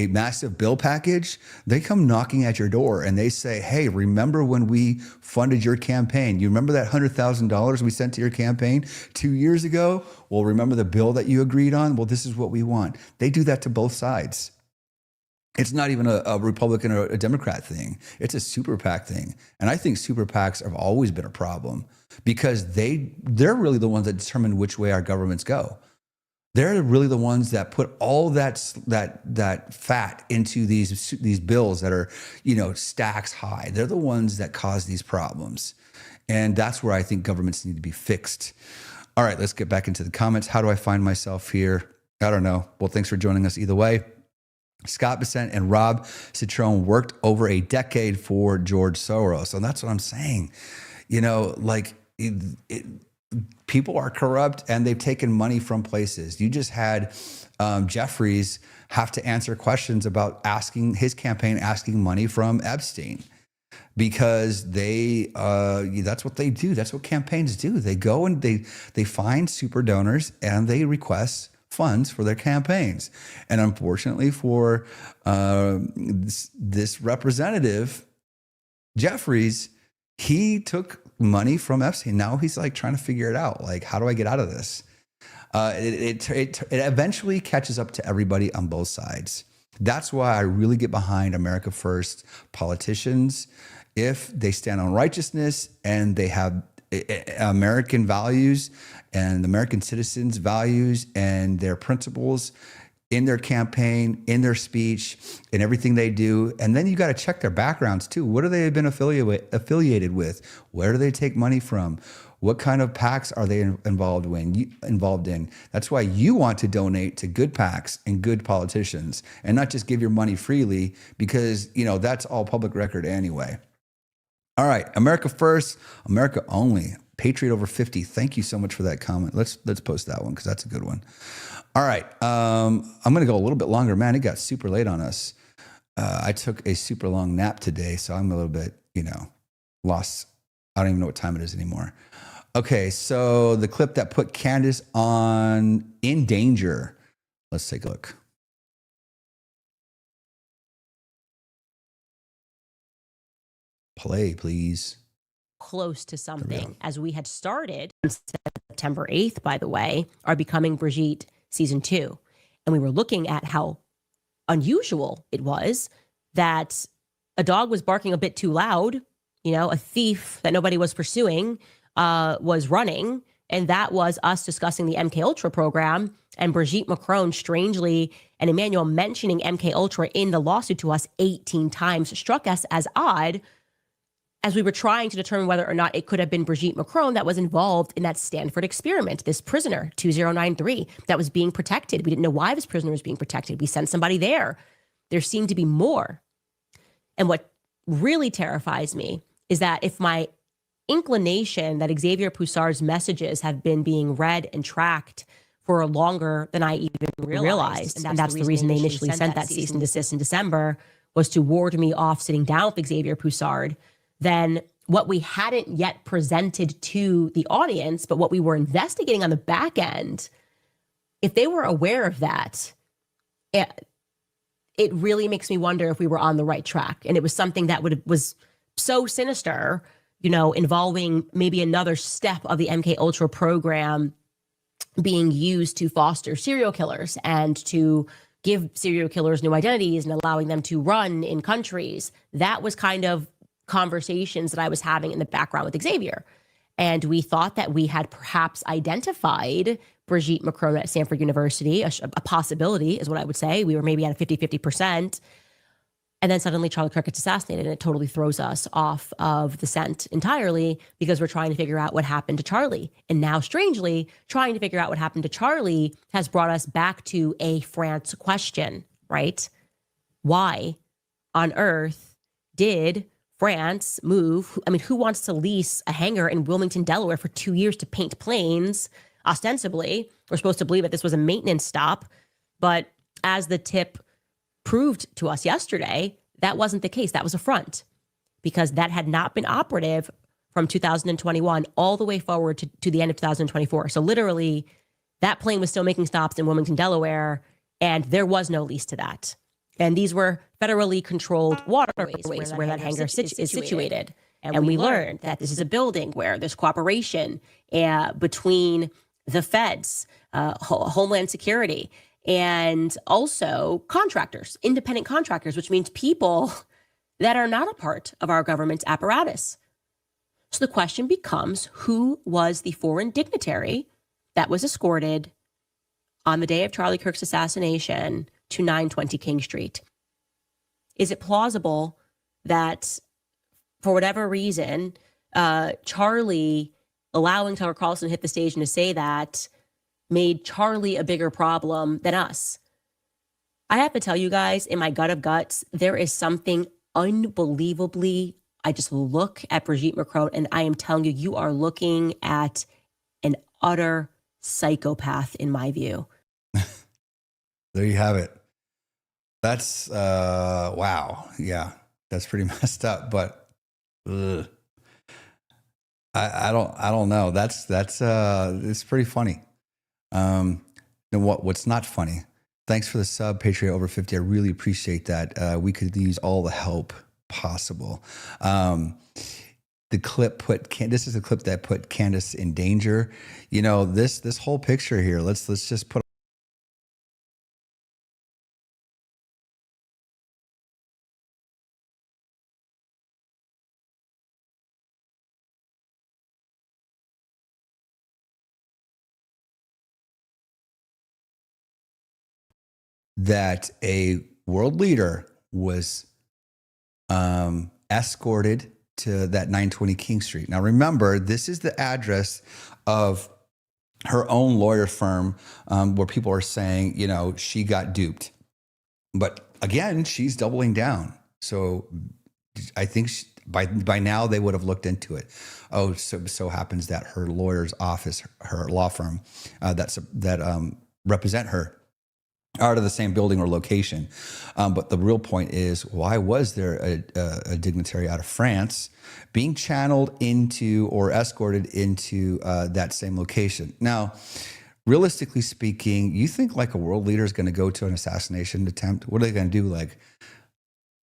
S1: massive bill package, they come knocking at your door and they say, hey, remember when we funded your campaign? You remember that $100,000 we sent to your campaign 2 years ago? Well, remember the bill that you agreed on? Well, this is what we want. They do that to both sides. It's not even a Republican or a Democrat thing. It's a super PAC thing. And I think super PACs have always been a problem because they're really the ones that determine which way our governments go. They're really the ones that put all that fat into these bills that are, you know, stacks high. They're the ones that cause these problems. And that's where I think governments need to be fixed. All right, let's get back into the comments. How do I find myself here? I don't know. Well, thanks for joining us either way. Scott Bissent and Rob Citrone worked over a decade for George Soros. And that's what I'm saying. You know, like people are corrupt and they've taken money from places. You just had Jeffries have to answer questions about his campaign asking money from Epstein because that's what they do. That's what campaigns do. They go and they find super donors and they request funds for their campaigns. And unfortunately for this representative, Jeffries, he took money from Epstein. Now he's like trying to figure it out. Like, how do I get out of this? It eventually catches up to everybody on both sides. That's why I really get behind America First politicians. If they stand on righteousness and they have American values and American citizens' values and their principles in their campaign, in their speech, in everything they do. And then you got to check their backgrounds too. What have they been affiliated with? Where do they take money from? What kind of PACs are they involved in? That's why you want to donate to good PACs and good politicians and not just give your money freely because, you know, that's all public record anyway. All right, America First, America Only, Patriot Over 50. Thank you so much for that comment. Let's post that one because that's a good one. All right, I'm going to go a little bit longer. Man, it got super late on us. I took a super long nap today, so I'm a little bit, you know, lost. I don't even know what time it is anymore. Okay, so the clip that put Candace in danger. Let's take a look. Play, please.
S4: Close to something, as we had started on September 8th, by the way, are Becoming Brigitte season 2. And we were looking at how unusual it was that a dog was barking a bit too loud, you know, a thief that nobody was pursuing was running. And that was us discussing the MK Ultra program, and Brigitte Macron, strangely, and Emmanuel mentioning MK Ultra in the lawsuit to us 18 times struck us as odd, as we were trying to determine whether or not it could have been Brigitte Macron that was involved in that Stanford experiment, this prisoner, 2093, that was being protected. We didn't know why this prisoner was being protected. We sent somebody there. There seemed to be more. And what really terrifies me is that if my inclination that Xavier Poussard's messages have been being read and tracked for longer than I even realized, and that's the reason they initially sent that cease and desist in December, was to ward me off sitting down with Xavier Poussard, then what we hadn't yet presented to the audience, but what we were investigating on the back end, if they were aware of that, it really makes me wonder if we were on the right track. And it was something that was so sinister, you know, involving maybe another step of the MK Ultra program being used to foster serial killers and to give serial killers new identities and allowing them to run in countries. That was kind of conversations that I was having in the background with Xavier. And we thought that we had perhaps identified Brigitte Macron at Stanford University, a possibility is what I would say. We were maybe at a 50-50%. And then suddenly Charlie Kirk gets assassinated, and it totally throws us off of the scent entirely because we're trying to figure out what happened to Charlie. And now, strangely, trying to figure out what happened to Charlie has brought us back to a France question, right? Why on earth did France move? I mean, who wants to lease a hangar in Wilmington, Delaware for 2 years to paint planes? Ostensibly, we're supposed to believe that this was a maintenance stop, but as the tip proved to us yesterday, that wasn't the case. That was a front, because that had not been operative from 2021 all the way forward to the end of 2024. So literally, that plane was still making stops in Wilmington, Delaware, and there was no lease to that. And these were federally controlled waterways where that hangar is situated. And we learned that this is a building where there's cooperation between the feds, Homeland Security, and also contractors, independent contractors, which means people that are not a part of our government's apparatus. So the question becomes, who was the foreign dignitary that was escorted on the day of Charlie Kirk's assassination to 920 King Street? Is it plausible that for whatever reason, Charlie allowing Tucker Carlson to hit the stage and to say that made Charlie a bigger problem than us? I have to tell you guys, in my gut of guts, there is something unbelievably, I just look at Brigitte Macron and I am telling you, you are looking at an utter psychopath in my view.
S1: There you have it. That's, wow. Yeah, that's pretty messed up, but ugh. I don't know. It's pretty funny. And what's not funny? Thanks for the sub, Patriot over 50. I really appreciate that. We could use all the help possible. The clip this is a clip that put Candace in danger. You know, this whole picture here. Let's just put. That a world leader was escorted to that 920 King Street. Now, remember, this is the address of her own lawyer firm, where people are saying, you know, she got duped. But again, she's doubling down. So I think by now they would have looked into it. Oh, so happens that her lawyer's office, her law firm that represent her, out of the same building or location. But the real point is, why was there a dignitary out of France being channeled into or escorted into that same location? Now, realistically speaking, you think like a world leader is going to go to an assassination attempt? What are they going to do? Like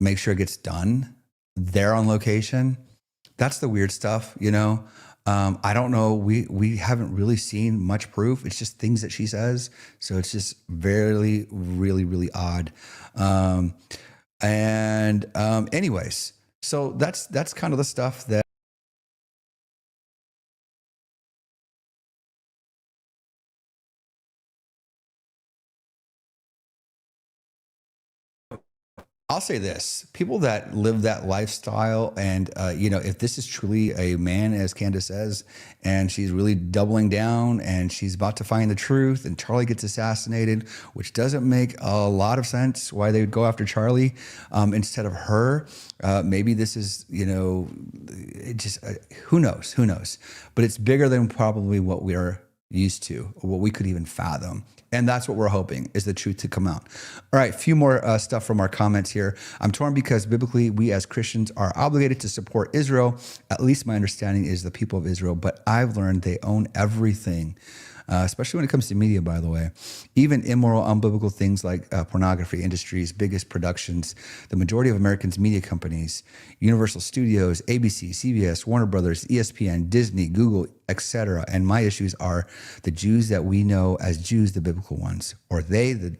S1: make sure it gets done there on location? That's the weird stuff, you know? I don't know. We haven't really seen much proof. It's just things that she says. So it's just really, really, really odd. Anyways, so that's kind of the stuff that I'll say this: people that live that lifestyle, and you know, if this is truly a man, as Candace says, and she's really doubling down, and she's about to find the truth, and Charlie gets assassinated, which doesn't make a lot of sense why they would go after Charlie instead of her. Maybe this is, you know, it just who knows? But it's bigger than probably what we are used to, or what we could even fathom. And that's what we're hoping, is the truth to come out. All right, a few more stuff from our comments here. I'm torn because biblically, we as Christians are obligated to support Israel. At least my understanding is the people of Israel, but I've learned they own everything, especially when it comes to media, by the way. Even immoral, unbiblical things like pornography industry's biggest productions, the majority of Americans' media companies, Universal Studios, ABC, CBS, Warner Brothers, ESPN, Disney, Google, etc. And my issues are the Jews that we know as Jews, the biblical ones, or are they the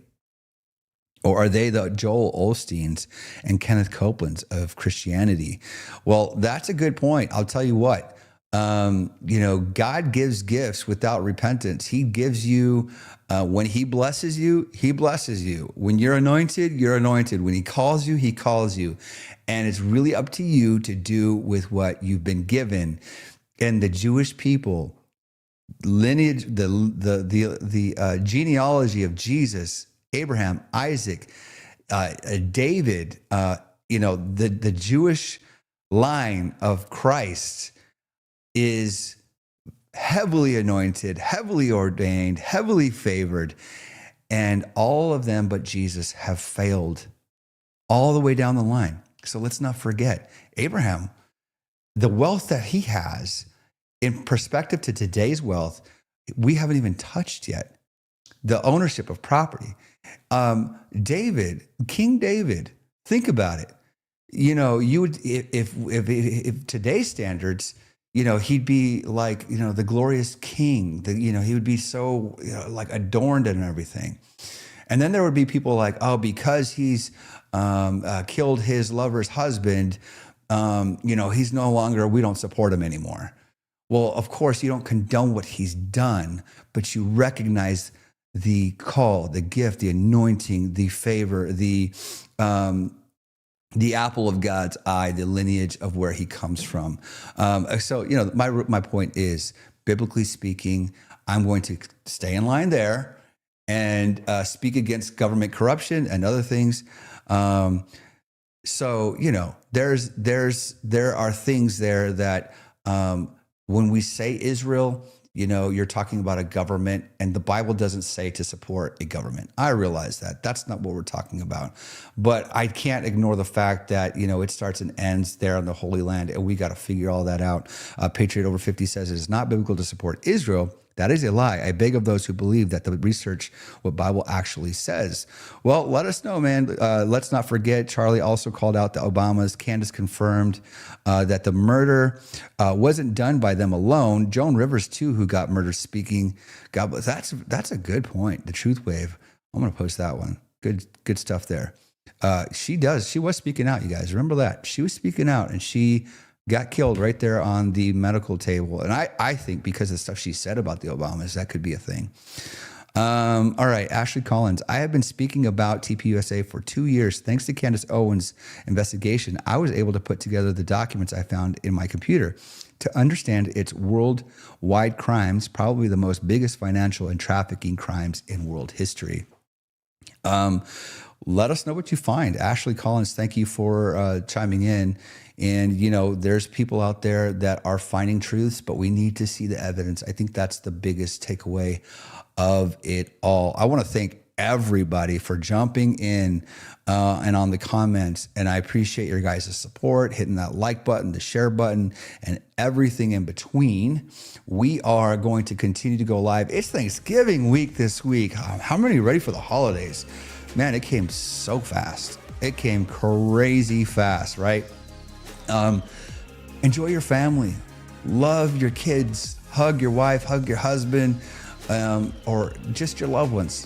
S1: Joel Osteens and Kenneth Copelands of Christianity? Well, that's a good point. I'll tell you what. God gives gifts without repentance. He gives you, when he blesses you, he blesses you. When you're anointed, you're anointed. When he calls you, he calls you. And it's really up to you to do with what you've been given. And the Jewish people, lineage, the genealogy of Jesus, Abraham, Isaac, David, the Jewish line of Christ is heavily anointed, heavily ordained, heavily favored, and all of them but Jesus have failed all the way down the line. So let's not forget, Abraham, the wealth that he has in perspective to today's wealth, we haven't even touched yet. The ownership of property. David, King David, think about it. You would, if today's standards, he'd be like, the glorious king, he would be so, like adorned and everything. And then there would be people like, oh, because he's killed his lover's husband, he's no longer, we don't support him anymore. Well, of course, you don't condone what he's done, but you recognize the call, the gift, the anointing, the favor, the apple of God's eye, the lineage of where he comes from. So, my point is, biblically speaking, I'm going to stay in line there and speak against government corruption and other things. So, there are things there that when we say Israel, you're talking about a government, and the Bible doesn't say to support a government. I realize that. That's not what we're talking about. But I can't ignore the fact that, it starts and ends there in the Holy Land, and we got to figure all that out. Patriot Over 50 says it is not biblical to support Israel. That is a lie. I beg of those who believe that the research what Bible actually says. Well, let us know, man. Let's not forget, Charlie also called out the Obamas. Candace confirmed that the murder wasn't done by them alone. Joan Rivers, too, who got murdered speaking. God bless. That's a good point. The Truth Wave. I'm going to post that one. Good stuff there. She was speaking out, you guys. Remember that. She was speaking out, and she got killed right there on the medical table. And I think because of the stuff she said about the Obamas, that could be a thing. All right, Ashley Collins. I have been speaking about TPUSA for 2 years. Thanks to Candace Owens' investigation, I was able to put together the documents I found in my computer to understand its worldwide crimes, probably the most biggest financial and trafficking crimes in world history. Let us know what you find. Ashley Collins, thank you for chiming in. And, there's people out there that are finding truths, but we need to see the evidence. I think that's the biggest takeaway of it all. I want to thank everybody for jumping in and on the comments. And I appreciate your guys' support, hitting that like button, the share button, and everything in between. We are going to continue to go live. It's Thanksgiving week this week. How many are ready for the holidays? Man, it came so fast. It came crazy fast, right? Enjoy your family, love your kids, hug your wife, hug your husband, or just your loved ones.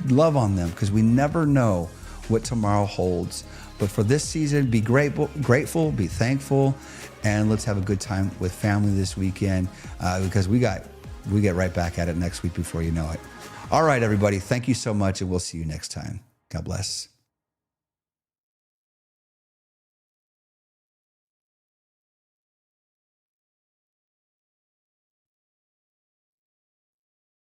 S1: Love on them, because we never know what tomorrow holds. But for this season, be grateful, be thankful, and let's have a good time with family this weekend, because we get right back at it next week before you know it. All right, everybody, thank you so much, and we'll see you next time. God bless.